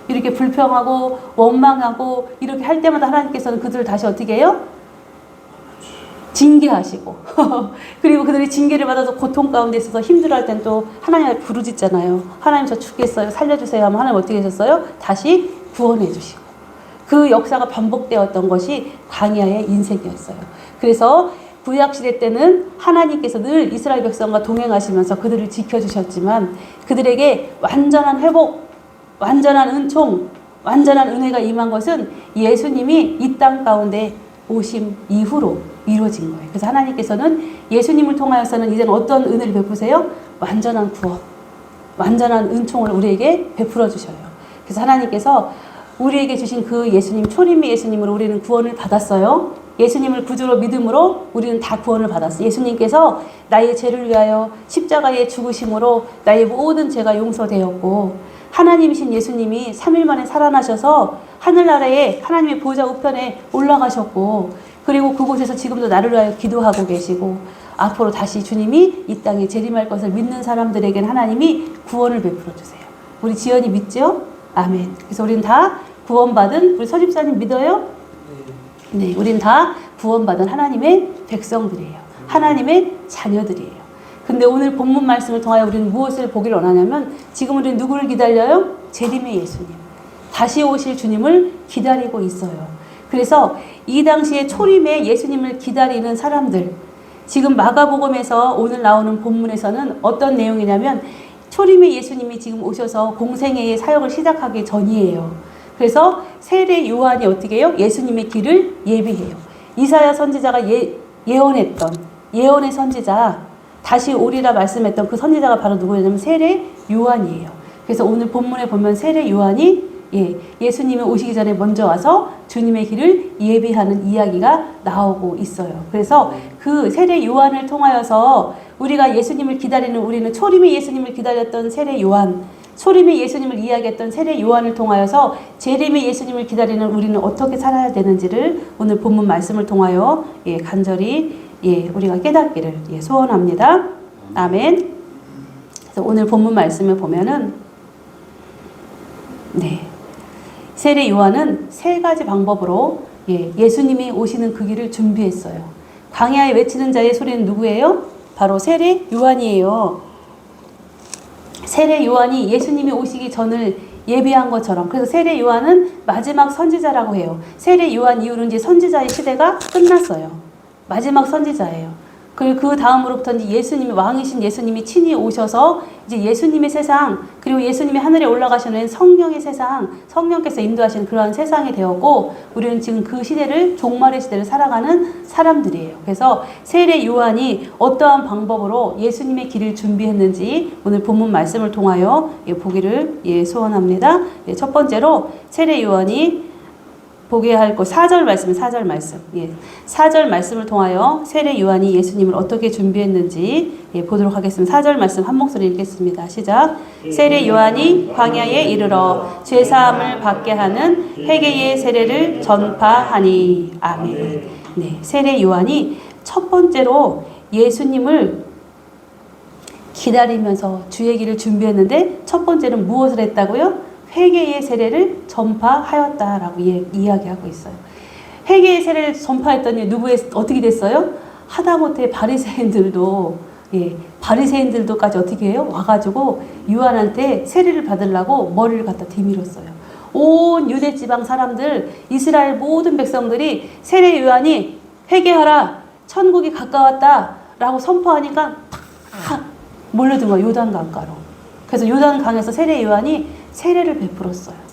Speaker 1: 이렇게 불평하고 원망하고 이렇게 할 때마다 하나님께서는 그들을 다시 어떻게 해요? 징계하시고 그리고 그들이 징계를 받아서 고통 가운데 있어서 힘들어할 땐 또 하나님을 부르짖잖아요. 하나님 저 죽겠어요. 살려주세요 하면 하나님 어떻게 하셨어요? 다시 구원해 주시고 그 역사가 반복되었던 것이 광야의 인생이었어요. 그래서 구약시대 때는 하나님께서 늘 이스라엘 백성과 동행하시면서 그들을 지켜주셨지만 그들에게 완전한 회복, 완전한 은총, 완전한 은혜가 임한 것은 예수님이 이 땅 가운데 오심 이후로 이루어진 거예요. 그래서 하나님께서는 예수님을 통하여서는 이제는 어떤 은혜를 베푸세요? 완전한 구원, 완전한 은총을 우리에게 베풀어 주셔요. 그래서 하나님께서 우리에게 주신 그 예수님, 초림의 예수님으로 우리는 구원을 받았어요. 예수님을 구주로 믿음으로 우리는 다 구원을 받았어요. 예수님께서 나의 죄를 위하여 십자가에 죽으심으로 나의 모든 죄가 용서되었고 하나님이신 예수님이 3일 만에 살아나셔서 하늘나라에 하나님의 보좌 우편에 올라가셨고 그리고 그곳에서 지금도 나를 위하여 기도하고 계시고 앞으로 다시 주님이 이 땅에 재림할 것을 믿는 사람들에게는 하나님이 구원을 베풀어 주세요. 우리 지연이 믿죠? 아멘. 그래서 우리는 다 구원받은 우리 서집사님 믿어요? 네, 우리는 다 구원받은 하나님의 백성들이에요. 하나님의 자녀들이에요. 근데 오늘 본문 말씀을 통하여 우리는 무엇을 보기를 원하냐면 지금 우리는 누구를 기다려요? 재림의 예수님. 다시 오실 주님을 기다리고 있어요. 그래서 이 당시에 초림의 예수님을 기다리는 사람들 지금 마가복음에서 오늘 나오는 본문에서는 어떤 내용이냐면 초림의 예수님이 지금 오셔서 공생애의 사역을 시작하기 전이에요. 그래서 세례 요한이 어떻게 해요? 예수님의 길을 예비해요. 이사야 선지자가 예언했던 예언의 선지자 다시 오리라 말씀했던 그 선지자가 바로 누구냐면 세례 요한이에요. 그래서 오늘 본문에 보면 세례 요한이 예수님이 오시기 전에 먼저 와서 주님의 길을 예비하는 이야기가 나오고 있어요. 그래서 그 세례 요한을 통하여서 우리가 예수님을 기다리는 우리는 초림의 예수님을 기다렸던 세례 요한, 초림의 예수님을 이야기했던 세례 요한을 통하여서 재림의 예수님을 기다리는 우리는 어떻게 살아야 되는지를 오늘 본문 말씀을 통하여 간절히 우리가 깨닫기를 소원합니다. 아멘. 그래서 오늘 본문 말씀을 보면은 세례 요한은 세 가지 방법으로 예수님이 오시는 그 길을 준비했어요. 광야에 외치는 자의 소리는 누구예요? 바로 세례 요한이에요. 세례 요한이 예수님이 오시기 전을 예비한 것처럼 그래서 세례 요한은 마지막 선지자라고 해요. 세례 요한 이후로는 이제 선지자의 시대가 끝났어요. 마지막 선지자예요. 그리고 그 다음으로부터 이제 예수님이 왕이신 예수님이 친히 오셔서 이제 예수님의 세상 그리고 예수님이 하늘에 올라가시는 성령의 세상 성령께서 인도하시는 그러한 세상이 되었고 우리는 지금 그 시대를 종말의 시대를 살아가는 사람들이에요. 그래서 세례 요한이 어떠한 방법으로 예수님의 길을 준비했는지 오늘 본문 말씀을 통하여 보기를 소원합니다. 첫 번째로 세례 요한이 보게 할 것 4절 말씀 4절 말씀 4절 말씀을 통하여 세례 요한이 예수님을 어떻게 준비했는지 보도록 하겠습니다. 4절 말씀 한 목소리 읽겠습니다. 시작. 세례 요한이 광야에 이르러 죄사함을 받게 하는 회개의 세례를 전파하니 아멘. 세례 요한이 첫 번째로 예수님을 기다리면서 주의 길을 준비했는데 첫 번째는 무엇을 했다고요? 회개의 세례를 전파하였다라고 이야기하고 있어요. 회개의 세례를 전파했더니 어떻게 됐어요? 하다못해 바리새인들도까지 어떻게 해요? 와가지고 요한한테 세례를 받으려고 머리를 갖다 디밀었어요. 온 유대 지방 사람들, 이스라엘 모든 백성들이 세례 요한이 회개하라, 천국이 가까웠다라고 선포하니까 팍 몰려든 거야, 요단 강가로. 그래서 요단 강에서 세례 요한이 세례를 베풀었어요.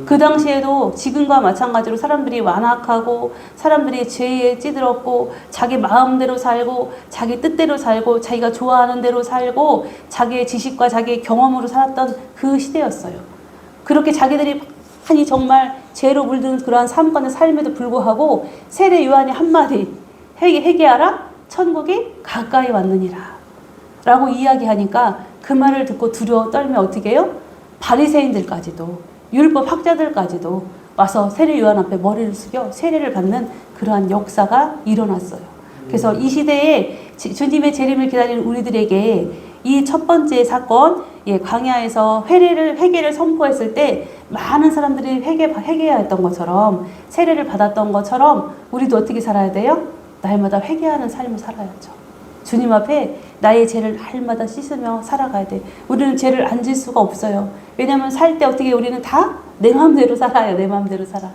Speaker 1: 그 당시에도 지금과 마찬가지로 사람들이 완악하고 사람들이 죄에 찌들었고 자기 마음대로 살고 자기 뜻대로 살고 자기가 좋아하는 대로 살고 자기의 지식과 자기의 경험으로 살았던 그 시대였어요. 그렇게 자기들이 많이 정말 죄로 물든 그러한 삶과는 삶에도 불구하고 세례 요한이 한마디 회개하라, 천국이 가까이 왔느니라 라고 이야기하니까 그 말을 듣고 두려워 떨며 어떻게 해요? 바리새인들까지도 율법 학자들까지도 와서 세례 요한 앞에 머리를 숙여 세례를 받는 그러한 역사가 일어났어요. 그래서 이 시대에 주님의 재림을 기다리는 우리들에게 이 첫 번째 사건, 광야에서 회개를 선포했을 때 많은 사람들이 회개해야 했던 것처럼 세례를 받았던 것처럼 우리도 어떻게 살아야 돼요? 날마다 회개하는 삶을 살아야죠. 주님 앞에 나의 죄를 날마다 씻으며 살아가야 돼. 우리는 죄를 안 질 수가 없어요. 왜냐하면 살 때 어떻게 우리는 다 내 마음대로 살아요. 내 마음대로 살아.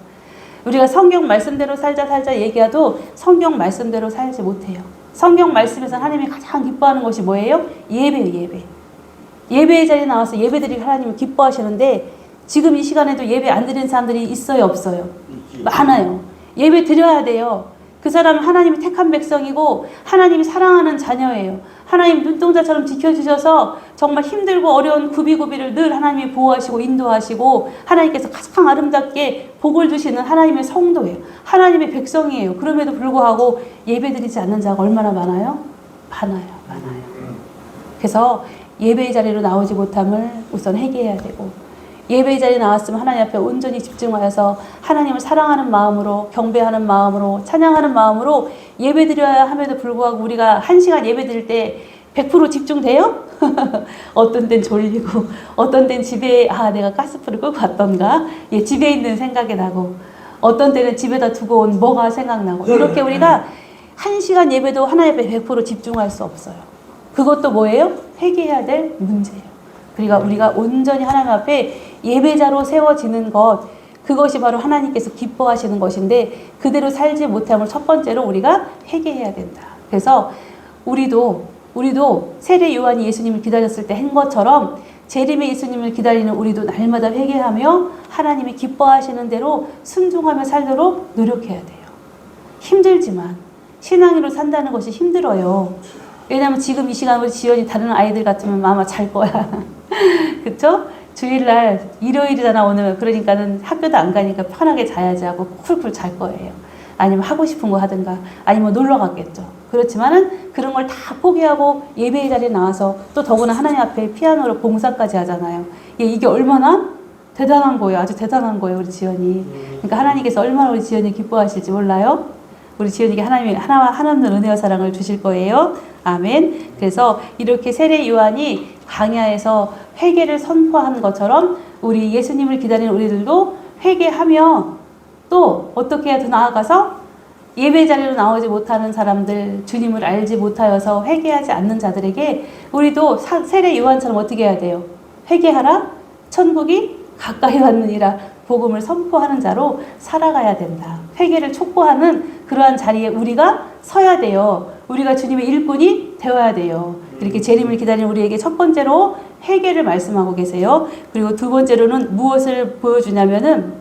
Speaker 1: 우리가 성경 말씀대로 살자 얘기해도 성경 말씀대로 살지 못해요. 성경 말씀에서 하나님이 가장 기뻐하는 것이 뭐예요? 예배예요. 예배의 자리에 나와서 예배드리고 하나님을 기뻐하시는데 지금 이 시간에도 예배 안 드리는 사람들이 있어요, 없어요? 많아요. 예배 드려야 돼요. 그 사람은 하나님이 택한 백성이고 하나님이 사랑하는 자녀예요. 하나님 눈동자처럼 지켜주셔서 정말 힘들고 어려운 구비구비를 늘 하나님이 보호하시고 인도하시고 하나님께서 가장 아름답게 복을 주시는 하나님의 성도예요. 하나님의 백성이에요. 그럼에도 불구하고 예배드리지 않는 자가 얼마나 많아요? 많아요. 그래서 예배의 자리로 나오지 못함을 우선 회개해야 되고 예배의 자리에 나왔으면 하나님 앞에 온전히 집중하여서 하나님을 사랑하는 마음으로 경배하는 마음으로 찬양하는 마음으로 예배드려야 함에도 불구하고 우리가 1시간 예배드릴 때 100% 집중돼요? 어떤 땐 졸리고 어떤 땐 집에 내가 가스불을 끄고 왔던가 집에 있는 생각이 나고 어떤 때는 집에다 두고 온 뭐가 생각나고 이렇게 우리가 1시간 예배도 하나님 앞에 100% 집중할 수 없어요. 그것도 뭐예요? 회개해야 될 문제예요. 그러니까 우리가 온전히 하나님 앞에 예배자로 세워지는 것, 그것이 바로 하나님께서 기뻐하시는 것인데 그대로 살지 못함을 첫 번째로 우리가 회개해야 된다. 그래서 우리도 세례 요한이 예수님을 기다렸을 때 한 것처럼 재림의 예수님을 기다리는 우리도 날마다 회개하며 하나님이 기뻐하시는 대로 순종하며 살도록 노력해야 돼요. 힘들지만 신앙으로 산다는 것이 힘들어요. 왜냐하면 지금 이 시간 우리 지연이 다른 아이들 같으면 아마 잘 거야. 그쵸? 주일날 일요일이잖아 오늘. 그러니까는 학교도 안 가니까 편하게 자야지 하고 쿨쿨 잘 거예요. 아니면 하고 싶은 거 하든가 아니면 놀러 갔겠죠. 그렇지만은 그런 걸 다 포기하고 예배의 자리에 나와서 또 더구나 하나님 앞에 피아노로 봉사까지 하잖아요. 이게 얼마나 대단한 거예요. 아주 대단한 거예요. 우리 지연이. 그러니까 하나님께서 얼마나 우리 지연이 기뻐하실지 몰라요. 우리 지연이게 하나님이 하나님의 은혜와 사랑을 주실 거예요. 아멘. 그래서 이렇게 세례 요한이 광야에서 회개를 선포한 것처럼 우리 예수님을 기다리는 우리들도 회개하며 또 어떻게 해야 더 나아가서 예배 자리로 나오지 못하는 사람들, 주님을 알지 못하여서 회개하지 않는 자들에게 우리도 세례 요한처럼 어떻게 해야 돼요? 회개하라, 천국이 가까이 왔느니라 복음을 선포하는 자로 살아가야 된다. 회개를 촉구하는 그러한 자리에 우리가 서야 돼요. 우리가 주님의 일꾼이 되어야 돼요. 이렇게 재림을 기다리는 우리에게 첫 번째로 회개를 말씀하고 계세요. 그리고 두 번째로는 무엇을 보여주냐면은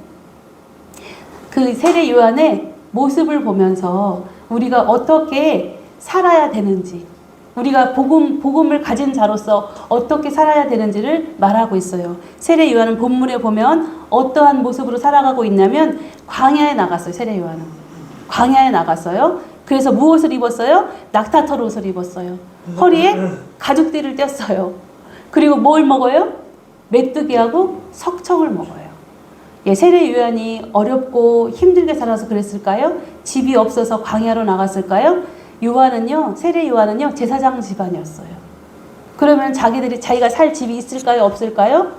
Speaker 1: 그 세례 요한의 모습을 보면서 우리가 어떻게 살아야 되는지, 우리가 복음을 가진 자로서 어떻게 살아야 되는지를 말하고 있어요. 세례 요한은 본문에 보면 어떠한 모습으로 살아가고 있냐면 광야에 나갔어요. 세례 요한은 광야에 나갔어요. 그래서 무엇을 입었어요? 낙타털 옷을 입었어요. 허리에 가죽띠를 뗐어요. 그리고 뭘 먹어요? 메뚜기하고 석청을 먹어요. 세례 요한이 어렵고 힘들게 살아서 그랬을까요? 집이 없어서 광야로 나갔을까요? 세례 요한은요, 제사장 집안이었어요. 그러면 자기가 살 집이 있을까요? 없을까요?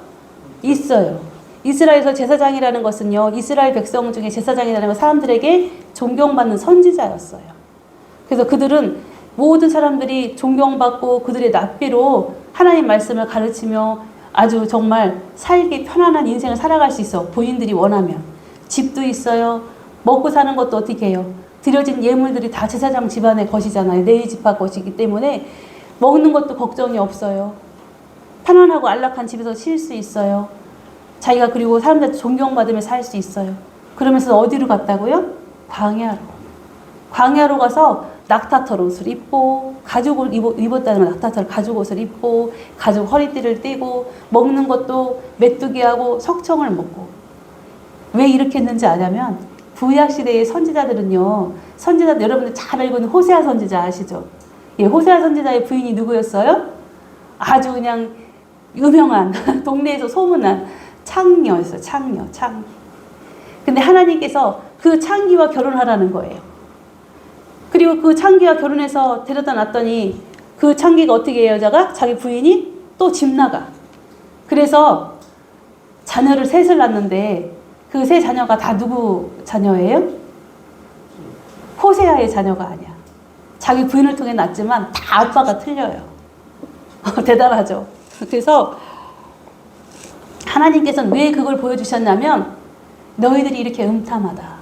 Speaker 1: 있어요. 이스라엘에서 제사장이라는 것은요, 이스라엘 백성 중에 제사장이라는 건 사람들에게 존경받는 선지자였어요. 그래서 그들은 모든 사람들이 존경받고 그들의 납비로 하나님 말씀을 가르치며 아주 정말 살기 편안한 인생을 살아갈 수 있어. 본인들이 원하면. 집도 있어요. 먹고 사는 것도 어떻게 해요? 드려진 예물들이 다 제사장 집안의 것이잖아요. 레위 지파 것이기 때문에 먹는 것도 걱정이 없어요. 편안하고 안락한 집에서 쉴 수 있어요. 자기가 그리고 사람들한테 존경받으며 살 수 있어요. 그러면서 어디로 갔다고요? 광야로. 광야로 가서 낙타털 옷을 입고, 가죽을 입었다는 건 낙타털 가죽 옷을 입고, 가죽 허리띠를 띠고, 먹는 것도 메뚜기하고 석청을 먹고. 왜 이렇게 했는지 아냐면, 구약시대의 선지자들은요, 선지자들 여러분들 잘 알고 있는 호세아 선지자 아시죠? 예, 호세아 선지자의 부인이 누구였어요? 아주 그냥 유명한, 동네에서 소문난 창녀였어요. 창녀. 근데 하나님께서 그 창기와 결혼하라는 거예요. 그리고 그 창기와 결혼해서 데려다 놨더니 그 창기가 어떻게 해요, 여자가? 자기 부인이 또 집 나가. 그래서 자녀를 셋을 낳는데 그 세 자녀가 다 누구 자녀예요? 호세아의 자녀가 아니야. 자기 부인을 통해 낳았지만 다 아빠가 틀려요. 대단하죠. 그래서 하나님께서는 왜 그걸 보여주셨냐면 너희들이 이렇게 음탐하다.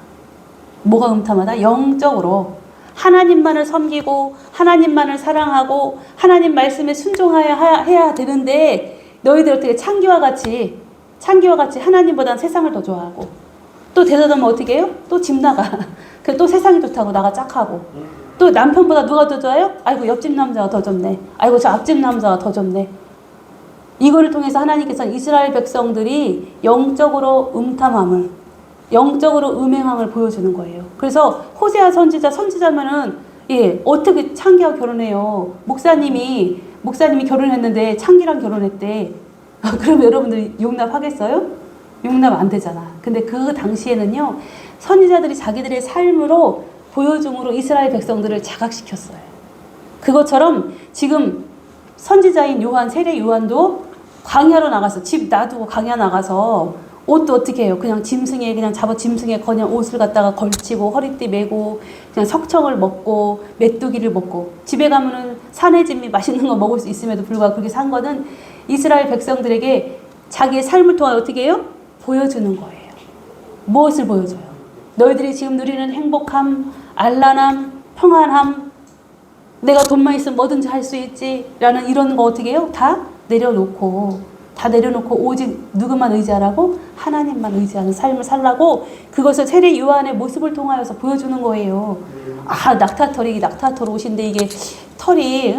Speaker 1: 뭐가 음탐하다? 영적으로 하나님만을 섬기고 하나님만을 사랑하고 하나님 말씀에 순종해야 되는데 너희들 어떻게 창기와 같이 하나님보다는 세상을 더 좋아하고 또 되다보면 어떻게 해요? 또 집 나가. 또 세상이 좋다고 나가 짝하고 또 남편보다 누가 더 좋아요? 아이고 옆집 남자가 더 좋네. 아이고 저 앞집 남자가 더 좋네. 이거를 통해서 하나님께서는 이스라엘 백성들이 영적으로 음탐함을, 영적으로 음행함을 보여주는 거예요. 그래서 호세아 선지자면은 어떻게 창기와 결혼해요? 목사님이 결혼했는데 창기랑 결혼했대. 그럼 여러분들 용납하겠어요? 용납 안 되잖아. 근데 그 당시에는요, 선지자들이 자기들의 삶으로 보여줌으로 이스라엘 백성들을 자각시켰어요. 그것처럼 지금 선지자인 요한, 세례 요한도 광야로 나가서 집 놔두고 광야 나가서 옷도 어떻게 해요? 그냥 짐승에 그냥 옷을 갖다가 걸치고 허리띠 메고 그냥 석청을 먹고 메뚜기를 먹고 집에 가면은 산의 진미 맛있는 거 먹을 수 있음에도 불구하고 그렇게 산 거는 이스라엘 백성들에게 자기의 삶을 통해 어떻게 해요? 보여주는 거예요. 무엇을 보여줘요? 너희들이 지금 누리는 행복함, 안란함, 평안함, 내가 돈만 있으면 뭐든지 할 수 있지 라는 이런 거 어떻게 해요? 다 내려놓고 오직 누구만 의지하라고? 하나님만 의지하는 삶을 살라고 그것을 세례 요한의 모습을 통하여서 보여주는 거예요. 아, 낙타털 옷인데 이게 털이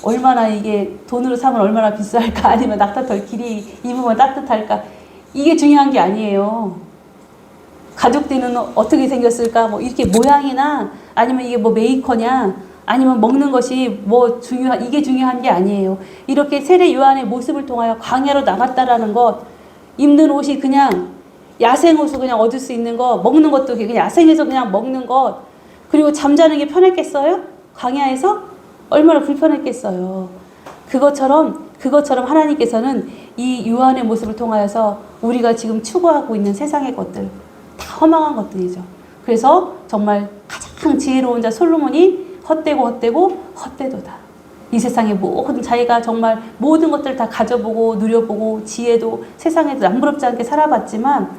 Speaker 1: 얼마나 이게 돈으로 사면 얼마나 비쌀까? 아니면 낙타털 길이 입으면 따뜻할까? 이게 중요한 게 아니에요. 가족들은 어떻게 생겼을까? 뭐 이렇게 모양이나 아니면 이게 뭐 메이커냐? 아니면 먹는 것이 이게 중요한 게 아니에요. 이렇게 세례 요한의 모습을 통하여 광야로 나갔다라는 것, 입는 옷이 그냥 야생 옷을 그냥 얻을 수 있는 것, 먹는 것도 그냥 야생에서 그냥 먹는 것, 그리고 잠자는 게 편했겠어요? 광야에서? 얼마나 불편했겠어요. 그것처럼 하나님께서는 이 요한의 모습을 통하여서 우리가 지금 추구하고 있는 세상의 것들, 다 허망한 것들이죠. 그래서 정말 가장 지혜로운 자 솔로몬이 헛되도다. 이 세상의 모든 자기가 정말 모든 것들을 다 가져보고 누려보고 지혜도 세상에도 남부럽지 않게 살아봤지만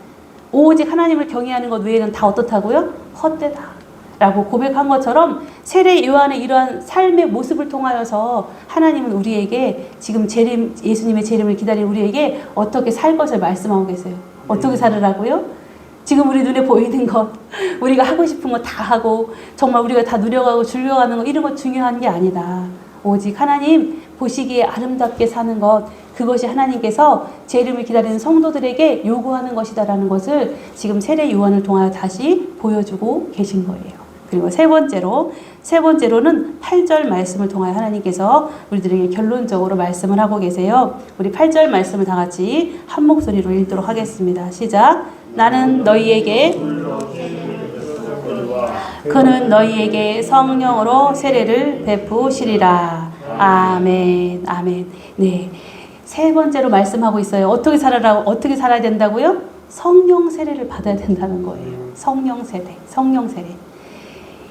Speaker 1: 오직 하나님을 경외하는 것 외에는 다 어떻다고요? 헛되다 라고 고백한 것처럼 세례 요한의 이러한 삶의 모습을 통하여서 하나님은 우리에게 지금 예수님의 재림을 기다리는 우리에게 어떻게 살 것을 말씀하고 계세요. 어떻게 살으라고요? 지금 우리 눈에 보이는 것, 우리가 하고 싶은 거 다 하고 정말 우리가 다 누려가고 즐겨가는 거 이런 거 중요한 게 아니다. 오직 하나님 보시기에 아름답게 사는 것, 그것이 하나님께서 재림을 기다리는 성도들에게 요구하는 것이다라는 것을 지금 세례 요한을 통하여 다시 보여주고 계신 거예요. 그리고 세 번째로는 8절 말씀을 통하여 하나님께서 우리들에게 결론적으로 말씀을 하고 계세요. 우리 8절 말씀을 다 같이 한 목소리로 읽도록 하겠습니다. 시작. 나는 너희에게 그는 너희에게 성령으로 세례를 베푸시리라. 아멘. 아멘. 네. 세 번째로 말씀하고 있어요. 어떻게 살아야 된다고요? 성령 세례를 받아야 된다는 거예요. 성령 세례.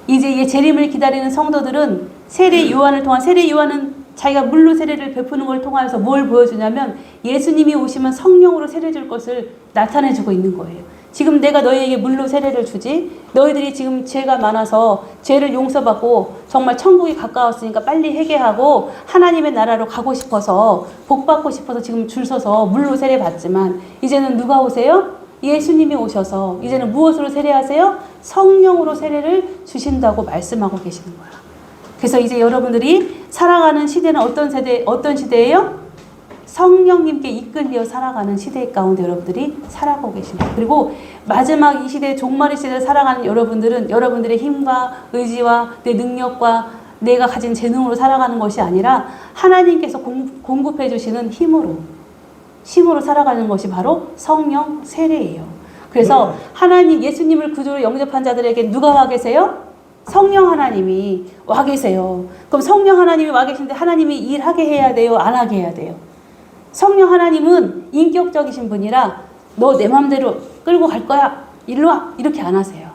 Speaker 1: 이제 재림을 기다리는 성도들은 세례 요한은 자기가 물로 세례를 베푸는 걸 통하여서 뭘 보여주냐면 예수님이 오시면 성령으로 세례 줄 것을 나타내주고 있는 거예요. 지금 내가 너희에게 물로 세례를 주지? 너희들이 지금 죄가 많아서 죄를 용서받고 정말 천국이 가까웠으니까 빨리 회개하고 하나님의 나라로 가고 싶어서 복 받고 싶어서 지금 줄 서서 물로 세례 받지만 이제는 누가 오세요? 예수님이 오셔서 이제는 무엇으로 세례하세요? 성령으로 세례를 주신다고 말씀하고 계시는 거야. 그래서 이제 여러분들이 살아가는 시대는 어떤 시대예요? 성령님께 이끌려 살아가는 시대 가운데 여러분들이 살아가고 계십니다. 그리고 마지막 이 시대, 종말의 시대를 살아가는 여러분들은 여러분들의 힘과 의지와 내 능력과 내가 가진 재능으로 살아가는 것이 아니라 하나님께서 공급해 주시는 힘으로 살아가는 것이 바로 성령 세례예요. 그래서 하나님, 예수님을 구주로 영접한 자들에게 누가 와 계세요? 성령 하나님이 와 계세요. 그럼 성령 하나님이 와 계신데 하나님이 일하게 해야 돼요? 안 하게 해야 돼요? 성령 하나님은 인격적이신 분이라 너 내 맘대로 끌고 갈 거야. 일로 와. 이렇게 안 하세요.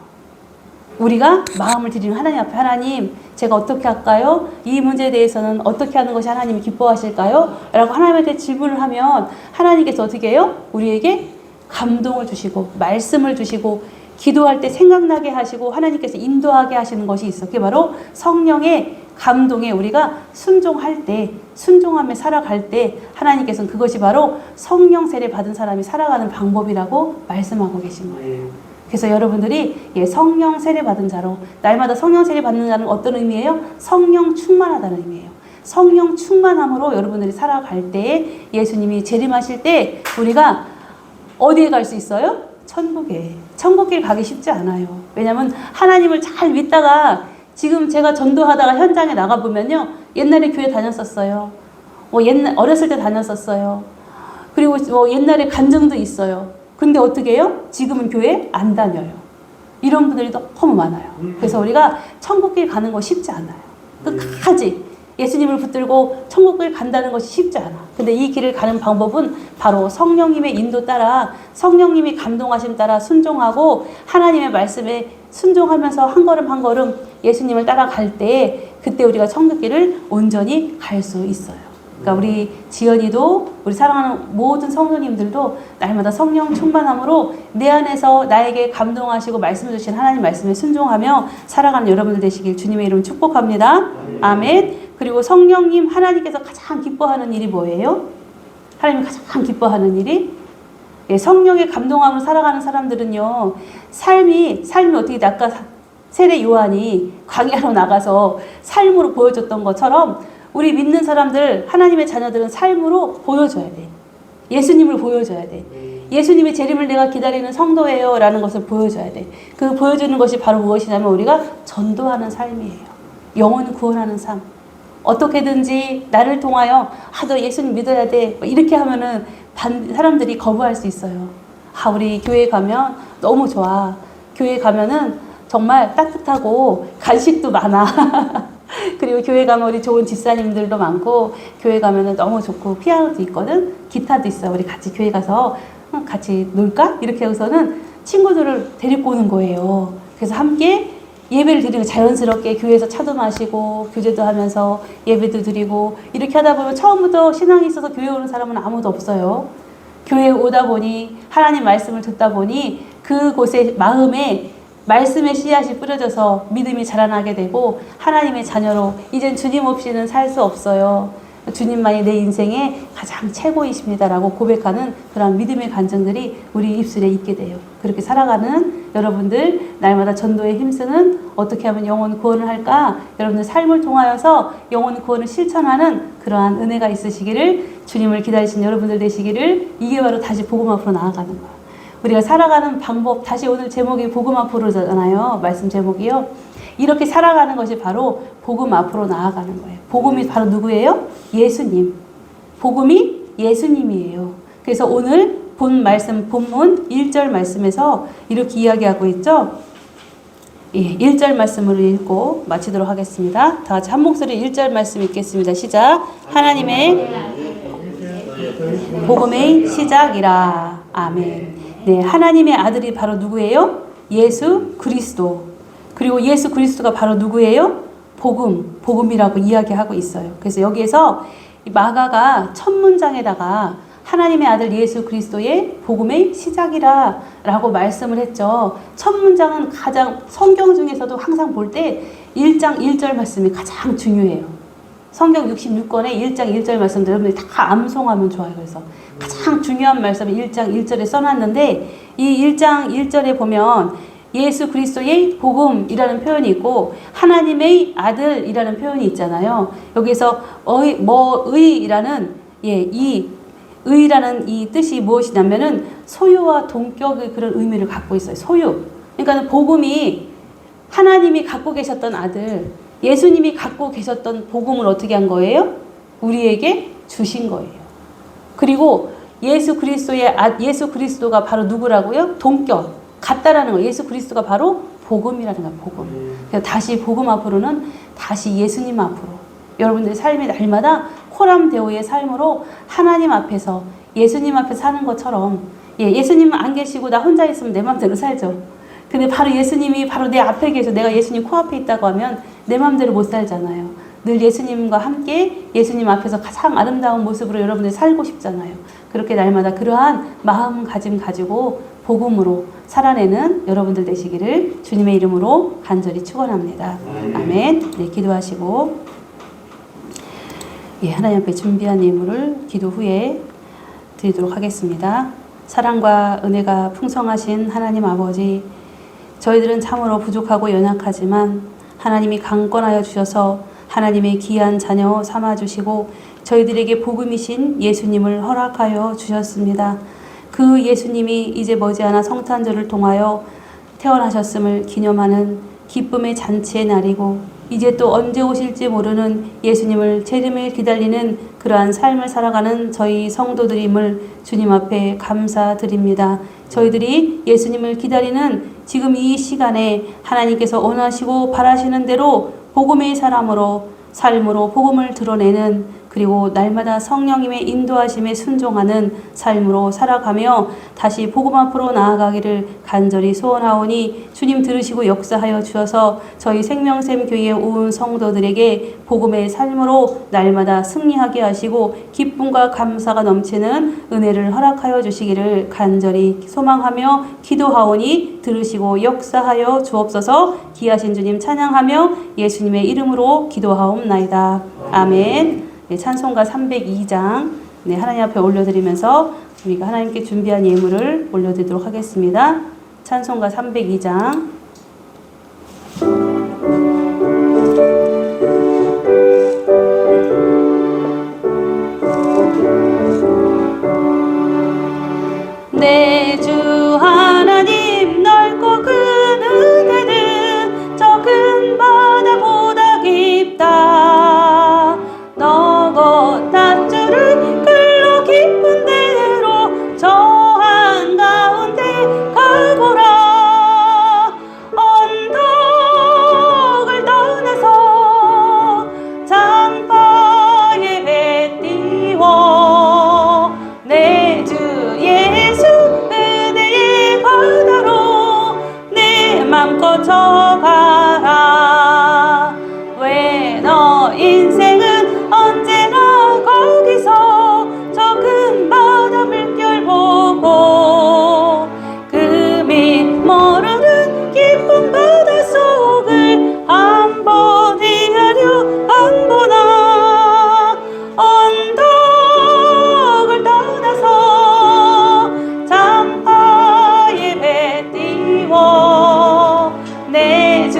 Speaker 1: 우리가 마음을 드리는 하나님 앞에 하나님 제가 어떻게 할까요? 이 문제에 대해서는 어떻게 하는 것이 하나님이 기뻐하실까요? 라고 하나님한테 질문을 하면 하나님께서 어떻게 해요? 우리에게 감동을 주시고 말씀을 주시고 기도할 때 생각나게 하시고 하나님께서 인도하게 하시는 것이 있어. 그게 바로 성령의 감동에 우리가 순종할 때, 순종하며 살아갈 때 하나님께서는 그것이 바로 성령 세례 받은 사람이 살아가는 방법이라고 말씀하고 계신 거예요. 그래서 여러분들이 성령 세례 받은 자로, 날마다 성령 세례 받는 자는 어떤 의미예요? 성령 충만하다는 의미예요. 성령 충만함으로 여러분들이 살아갈 때 예수님이 재림하실 때 우리가 어디에 갈 수 있어요? 천국에. 천국길 가기 쉽지 않아요. 왜냐하면 하나님을 잘 믿다가 지금 제가 전도하다가 현장에 나가보면요. 옛날에 교회 다녔었어요. 어렸을 때 다녔었어요. 그리고 옛날에 간증도 있어요. 근데 어떻게 해요? 지금은 교회 안 다녀요. 이런 분들이 너무 많아요. 그래서 우리가 천국길 가는 거 쉽지 않아요. 끝까지 예수님을 붙들고 천국을 간다는 것이 쉽지 않아. 근데 이 길을 가는 방법은 바로 성령님의 인도 따라 성령님이 감동하심 따라 순종하고 하나님의 말씀에 순종하면서 한 걸음 한 걸음 예수님을 따라갈 때 그때 우리가 천국길을 온전히 갈 수 있어요. 그러니까 우리 지연이도 우리 사랑하는 모든 성도님들도 날마다 성령 충만함으로 내 안에서 나에게 감동하시고 말씀 주신 하나님 말씀에 순종하며 살아가는 여러분들 되시길 주님의 이름 축복합니다. 아멘. 그리고 성령님 하나님께서 가장 기뻐하는 일이 뭐예요? 하나님이 가장 기뻐하는 일이 성령의 감동함으로 살아가는 사람들은요. 삶이 어떻게 아까 세례 요한이 광야로 나가서 삶으로 보여줬던 것처럼 우리 믿는 사람들, 하나님의 자녀들은 삶으로 보여줘야 돼. 예수님을 보여줘야 돼. 예수님의 재림을 내가 기다리는 성도예요 라는 것을 보여줘야 돼. 그 보여주는 것이 바로 무엇이냐면 우리가 전도하는 삶이에요. 영혼 구원하는 삶. 어떻게든지 나를 통하여 너 예수님 믿어야 돼 이렇게 하면은 사람들이 거부할 수 있어요. 우리 교회 가면 너무 좋아. 교회 가면은 정말 따뜻하고 간식도 많아. 그리고 교회 가면 우리 좋은 집사님들도 많고 교회 가면은 너무 좋고 피아노도 있거든. 기타도 있어. 우리 같이 교회 가서 같이 놀까? 이렇게 해서는 친구들을 데리고 오는 거예요. 그래서 함께 예배를 드리고 자연스럽게 교회에서 차도 마시고 교제도 하면서 예배도 드리고 이렇게 하다 보면 처음부터 신앙이 있어서 교회 오는 사람은 아무도 없어요. 교회에 오다 보니 하나님 말씀을 듣다 보니 그곳에 마음에 말씀의 씨앗이 뿌려져서 믿음이 자라나게 되고 하나님의 자녀로 이젠 주님 없이는 살 수 없어요. 주님만이 내 인생의 가장 최고이십니다라고 고백하는 그런 믿음의 간증들이 우리 입술에 있게 돼요. 그렇게 살아가는 여러분들 날마다 전도에 힘쓰는 어떻게 하면 영혼 구원을 할까? 여러분들 삶을 통하여서 영혼 구원을 실천하는 그러한 은혜가 있으시기를 주님을 기다리신 여러분들 되시기를 이게 바로 다시 복음 앞으로 나아가는 거예요. 우리가 살아가는 방법 다시 오늘 제목이 복음 앞으로잖아요. 말씀 제목이요. 이렇게 살아가는 것이 바로 복음 앞으로 나아가는 거예요. 복음이 바로 누구예요? 예수님. 복음이 예수님이에요. 그래서 오늘 본 말씀, 본문 1절 말씀에서 이렇게 이야기하고 있죠. 1절 말씀으로 읽고 마치도록 하겠습니다. 다 같이 한 목소리 1절 말씀 읽겠습니다. 시작. 하나님의 복음의 시작이라. 아멘. 네, 하나님의 아들이 바로 누구예요? 예수 그리스도. 그리고 예수 그리스도가 바로 누구예요? 복음이라고 이야기하고 있어요. 그래서 여기에서 마가가 첫 문장에다가 하나님의 아들 예수 그리스도의 복음의 시작이라 라고 말씀을 했죠. 첫 문장은 가장 성경 중에서도 항상 볼 때 1장 1절 말씀이 가장 중요해요. 성경 66권의 1장 1절 말씀들 여러분들이 다 암송하면 좋아요. 그래서 가장 중요한 말씀을 1장 1절에 써놨는데 이 1장 1절에 보면 예수 그리스도의 복음이라는 표현이 있고 하나님의 아들이라는 표현이 있잖아요. 여기서 의라는 이 의라는 이 뜻이 무엇이냐면은 소유와 동격의 그런 의미를 갖고 있어요. 소유. 그러니까 복음이 하나님이 갖고 계셨던 아들, 예수님이 갖고 계셨던 복음을 어떻게 한 거예요? 우리에게 주신 거예요. 그리고 예수 그리스도가 바로 누구라고요? 동격. 같다라는 거예요. 예수 그리스도가 바로 복음이라는 거예요. 복음. 그래서 다시 복음 앞으로는 다시 예수님 앞으로 여러분들의 삶이 날마다 코람데오의 삶으로 하나님 앞에서 예수님 앞에 사는 것처럼 예수님은 안 계시고 나 혼자 있으면 내 마음대로 살죠. 근데 바로 예수님이 바로 내 앞에 계셔 내가 예수님 코앞에 있다고 하면 내 마음대로 못 살잖아요. 늘 예수님과 함께 예수님 앞에서 가장 아름다운 모습으로 여러분들 살고 싶잖아요. 그렇게 날마다 그러한 마음가짐 가지고 복음으로 살아내는 여러분들 되시기를 주님의 이름으로 간절히 축원합니다. 아멘. 네, 기도하시고 하나님 앞에 준비한 예물을 기도 후에 드리도록 하겠습니다. 사랑과 은혜가 풍성하신 하나님 아버지, 저희들은 참으로 부족하고 연약하지만 하나님이 강권하여 주셔서 하나님의 귀한 자녀 삼아주시고 저희들에게 복음이신 예수님을 허락하여 주셨습니다. 그 예수님이 이제 머지않아 성탄절을 통하여 태어나셨음을 기념하는 기쁨의 잔치의 날이고 이제 또 언제 오실지 모르는 예수님을 재림을 기다리는 그러한 삶을 살아가는 저희 성도들임을 주님 앞에 감사드립니다. 저희들이 예수님을 기다리는 지금 이 시간에 하나님께서 원하시고 바라시는 대로 복음의 사람으로 삶으로 복음을 드러내는 그리고 날마다 성령님의 인도하심에 순종하는 삶으로 살아가며 다시 복음 앞으로 나아가기를 간절히 소원하오니 주님 들으시고 역사하여 주셔서 저희 생명샘 교회의 온 성도들에게 복음의 삶으로 날마다 승리하게 하시고 기쁨과 감사가 넘치는 은혜를 허락하여 주시기를 간절히 소망하며 기도하오니 들으시고 역사하여 주옵소서. 귀하신 주님 찬양하며 예수님의 이름으로 기도하옵나이다. 아멘. 네, 찬송가 302장 하나님 앞에 올려드리면서 우리가 하나님께 준비한 예물을 올려드리도록 하겠습니다. 찬송가 302장 내 주 하나님 넓고 큰 은혜는 저 큰 바다보다 깊다. 너고 닷줄을 끌로 깊은 데로 저 한가운데 가보라. 언덕을 떠나서 장파에 배 띄워 내 주 예수 은혜의 바다로 내 맘껏 져가라. 왜 너 인생은 언제나 거기서 저 큰 바다 물결 보고 그 밑 모르는 깊은 바다 속을 한번 헤아려 안 보나. 언덕을 떠나서 장파에 배 띄워 내 주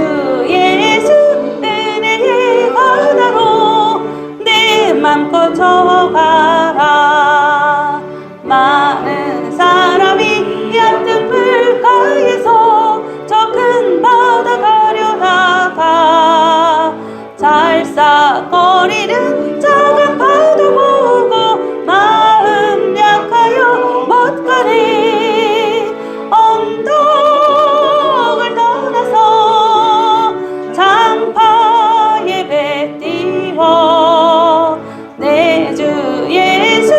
Speaker 1: 예수 은혜의 바다로 내 맘껏 저어가라. 많은 사람이 얕은 물가에서 저 큰 바다 가려다가 잘싸거리는 작은 바다 보고 마음 약하여 못 가네. 언덕을 떠나서 장파에 배 띄워 내 주 예수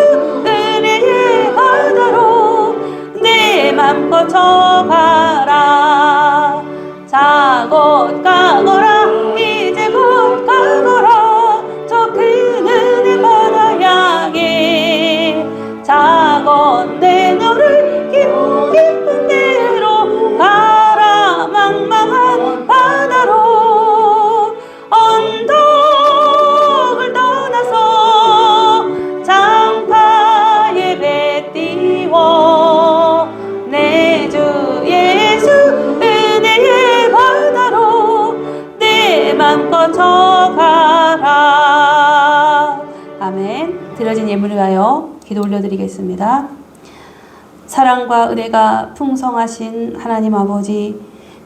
Speaker 1: 은혜의 바다로 내 맘껏 져가라. 자 곧 가거라 이제 곧 가거라 저 큰 은혜 바다 향해. 자 깊은 데로 가라. 망망한 바다로 언덕을 떠나서 장파에 배 띄워 내 주 예수 은혜의 바다로 내 맘껏 져가라. 아멘. 드려진 예물을 위하여 기도 올려드리겠습니다. 사랑과 은혜가 풍성하신 하나님 아버지,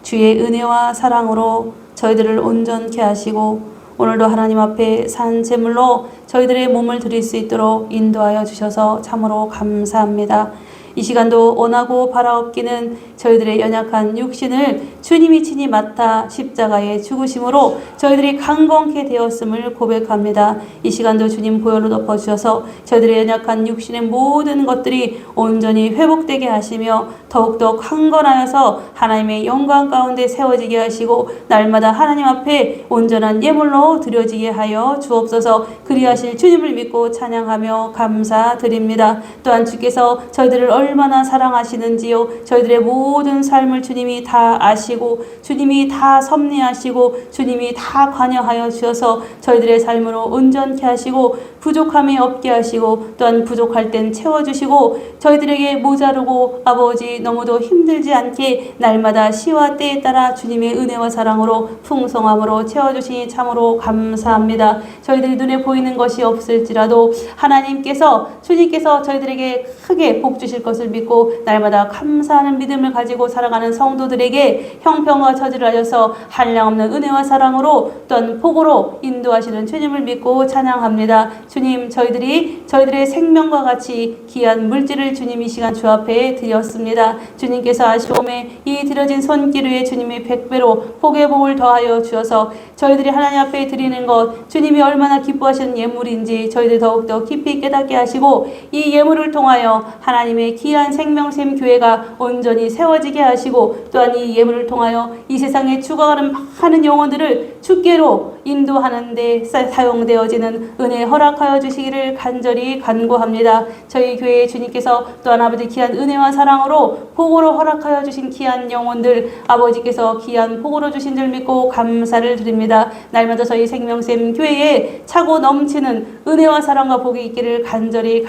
Speaker 1: 주의 은혜와 사랑으로 저희들을 온전케 하시고 오늘도 하나님 앞에 산 제물로 저희들의 몸을 드릴 수 있도록 인도하여 주셔서 참으로 감사합니다. 이 시간도 원하고 바라옵기는 저희들의 연약한 육신을 주님이 친히 맡아 십자가에 죽으심으로 저희들이 강건케 되었음을 고백합니다. 이 시간도 주님 보혈로 덮어주셔서 저희들의 연약한 육신의 모든 것들이 온전히 회복되게 하시며 더욱더 강건하여서 하나님의 영광 가운데 세워지게 하시고 날마다 하나님 앞에 온전한 예물로 드려지게 하여 주옵소서. 그리하실 주님을 믿고 찬양하며 감사드립니다. 또한 주께서 저희들을 얼마나 사랑하시는지요, 저희들의 모든 삶을 주님이 다 아시고 주님이 다 섭리하시고 주님이 다 관여하여 주셔서 저희들의 삶으로 온전케 하시고 부족함이 없게 하시고 또한 부족할 땐 채워주시고 저희들에게 모자르고 아버지 너무도 힘들지 않게 날마다 시와 때에 따라 주님의 은혜와 사랑으로 풍성함으로 채워주시니 참으로 감사합니다. 저희들이 눈에 보이는 것이 없을지라도 하나님께서 주님께서 저희들에게 크게 복 주실 것을 믿고 날마다 감사하는 믿음을 가지고 살아가는 성도들에게 형편과 처지를 알려서 한량없는 은혜와 사랑으로 또한 복으로 인도하시는 주님을 믿고 찬양합니다. 주님, 저희들의 생명과 같이 귀한 물질을 주님 이 시간 주 앞에 드렸습니다. 주님께서 아쉬움에 이 드려진 손길 위에 주님이 100배로 복의 복을 더하여 주셔서 저희들이 하나님 앞에 드리는 것 주님이 얼마나 기뻐하시는 예물인지 저희들 더욱더 깊이 깨닫게 하시고 이 예물을 통하여 하나님의 귀한 생명샘 교회가 온전히 세워지게 하시고 또한 이 예물을 통하여 이 세상에 죽어가는 많은 영혼들을 주께로 인도하는 데 사용되어지는 은혜 허락하여 주시기를 간절히 간구합니다. 저희 교회의 주님께서 또한 아버지 귀한 은혜와 사랑으로 복으로 허락하여 주신 귀한 영혼들 아버지께서 귀한 복으로 주신 줄 믿고 감사를 드립니다. 날마다 저희 생명샘 교회에 차고 넘치는 은혜와 사랑과 복이 있기를 간절히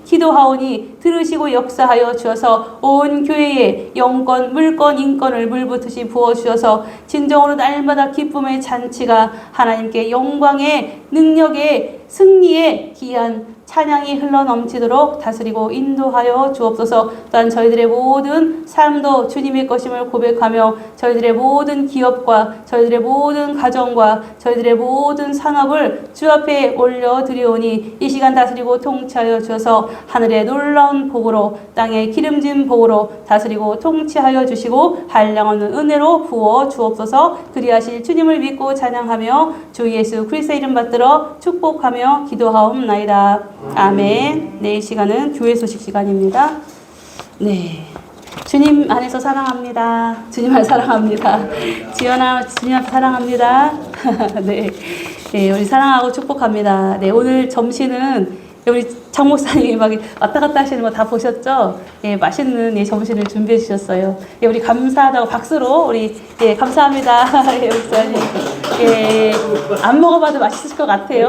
Speaker 1: 기도하오니 들으시고 역사하여 주셔서 온 교회에 영권, 물권, 인권을 물붓듯이 부어주셔서 진정으로 날마다 기쁨의 잔치가 하나님께 영광의 능력의 승리의 귀한 찬양이 흘러넘치도록 다스리고 인도하여 주옵소서. 또한 저희들의 모든 삶도 주님의 것임을 고백하며 저희들의 모든 기업과 저희들의 모든 가정과 저희들의 모든 산업을 주 앞에 올려드리오니 이 시간 다스리고 통치하여 주셔서 하늘의 놀라운 복으로 땅의 기름진 복으로 다스리고 통치하여 주시고 한량없는 은혜로 부어 주옵소서. 그리하실 주님을 믿고 찬양하며 주 예수 그리스도의 이름 받들어 축복하며 기도하옵나이다. 아멘. 네, 이 시간은 교회 소식 시간입니다. 네, 주님 안에서 사랑합니다. 주님 안에서 사랑합니다. 지연아, 주님 안에서 사랑합니다. 네, 우리 사랑하고 축복합니다. 네, 오늘 점심은 우리 장 목사님이 막 왔다 갔다 하시는 거 다 보셨죠? 예, 맛있는 점심을 준비해 주셨어요. 예, 우리 감사하다고 박수로 우리 감사합니다. 예, 목사님. 예, 안 먹어봐도 맛있을 것 같아요.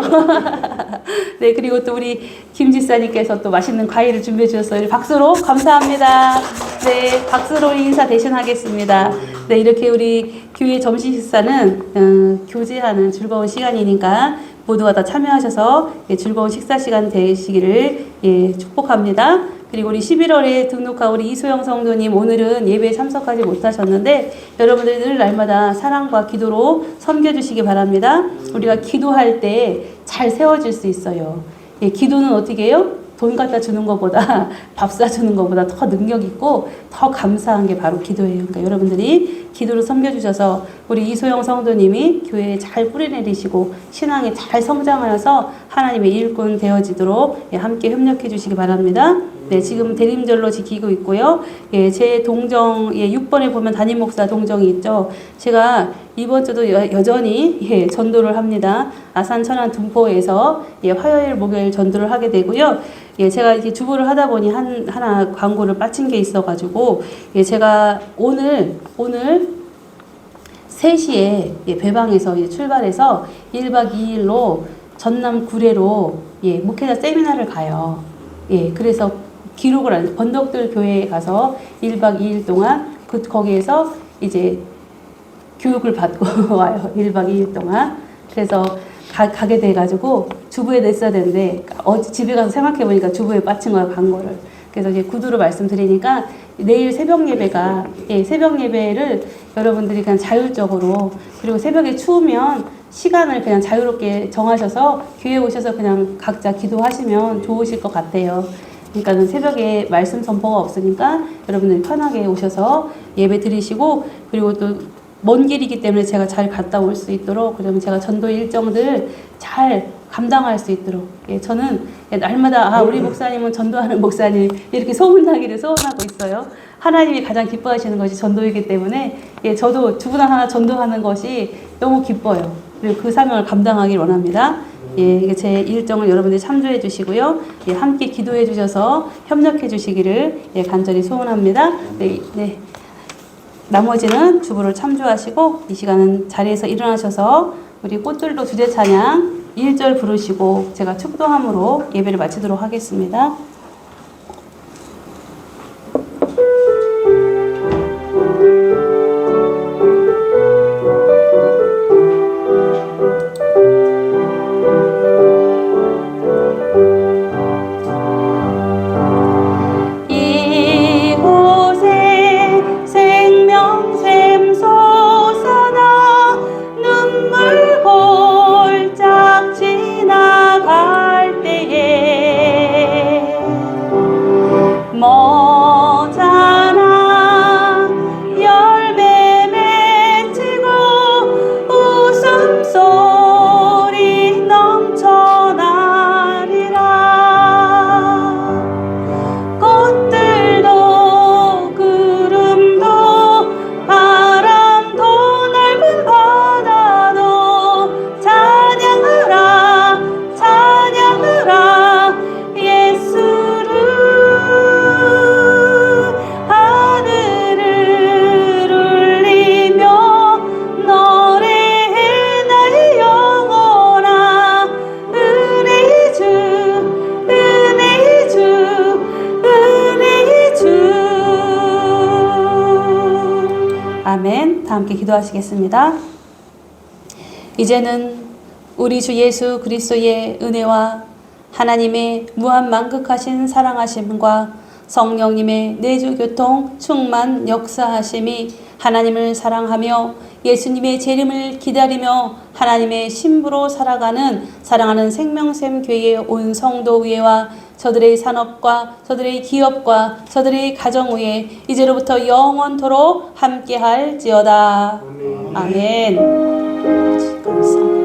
Speaker 1: 네, 그리고 또 우리 김 지사님께서 또 맛있는 과일을 준비해 주셨어요. 우리 박수로 감사합니다. 네, 박수로 인사 대신하겠습니다. 네, 이렇게 우리 교회 점심 식사는 교제하는 즐거운 시간이니까 모두가 다 참여하셔서 즐거운 식사 시간 되시기를 축복합니다. 그리고 우리 11월에 등록한 우리 이소영 성도님 오늘은 예배에 참석하지 못하셨는데 여러분들 늘 날마다 사랑과 기도로 섬겨주시기 바랍니다. 우리가 기도할 때 잘 세워질 수 있어요. 기도는 어떻게 해요? 돈 갖다 주는 것보다 밥 사주는 것보다 더 능력 있고 더 감사한 게 바로 기도예요. 그러니까 여러분들이 기도로 섬겨주셔서 우리 이소영 성도님이 교회에 잘 뿌리내리시고 신앙에 잘 성장하여서 하나님의 일꾼 되어지도록 함께 협력해 주시기 바랍니다. 네, 지금 대림절로 지키고 있고요. 예, 제 동정, 예, 6번에 보면 담임 목사 동정이 있죠. 제가 이번 주도 여전히 예, 전도를 합니다. 아산, 천안, 둔포에서 예, 화요일, 목요일 전도를 하게 되고요. 예, 제가 이제 주부를 하다 보니 하나 광고를 빠친 게 있어가지고, 예, 제가 오늘 3시에 예, 배방에서 예, 출발해서 1박 2일로 전남 구례로 예, 목회자 세미나를 가요. 예, 그래서 기록을 번덕들 교회에 가서 1박 2일 동안 거기에서 이제 교육을 받고 와요. 1박 2일 동안. 그래서 가게 돼가지고 주부에 냈어야 되는데 집에 가서 생각해보니까 주부에 빠친 거예요. 광고를. 그래서 이제 구두로 말씀드리니까 내일 새벽 예배가 새벽 예배를 여러분들이 그냥 자율적으로, 그리고 새벽에 추우면 시간을 그냥 자유롭게 정하셔서 교회에 오셔서 그냥 각자 기도하시면 좋으실 것 같아요. 그러니까는 새벽에 말씀 선포가 없으니까 여러분들이 편하게 오셔서 예배 드리시고, 그리고 또 먼 길이기 때문에 제가 잘 갔다 올 수 있도록, 그러면 제가 전도 일정들 잘 감당할 수 있도록, 예, 저는 날마다 우리 목사님은 전도하는 목사님 이렇게 소문나기를 소원하고 있어요. 하나님이 가장 기뻐하시는 것이 전도이기 때문에 예, 저도 주부당 하나 전도하는 것이 너무 기뻐요. 그리고 그 사명을 감당하길 원합니다. 예, 제 일정을 여러분들이 참조해 주시고요. 예, 함께 기도해 주셔서 협력해 주시기를 예, 간절히 소원합니다. 네. 나머지는 주부를 참조하시고 이 시간은 자리에서 일어나셔서 우리 꽃들도 주제 찬양 1절 부르시고 제가 축도함으로 예배를 마치도록 하겠습니다. 아멘. 다 함께 기도하시겠습니다. 이제는 우리 주 예수 그리스도의 은혜와 하나님의 무한 만극하신 사랑하심과 성령님의 내주 교통 충만 역사하심이 하나님을 사랑하며 예수님의 재림을 기다리며 하나님의 신부로 살아가는 사랑하는 생명샘 교회의 온 성도 위에와 저들의 산업과 저들의 기업과 저들의 가정 위에 이제로부터 영원토록 함께할지어다. 아멘. 감사합니다.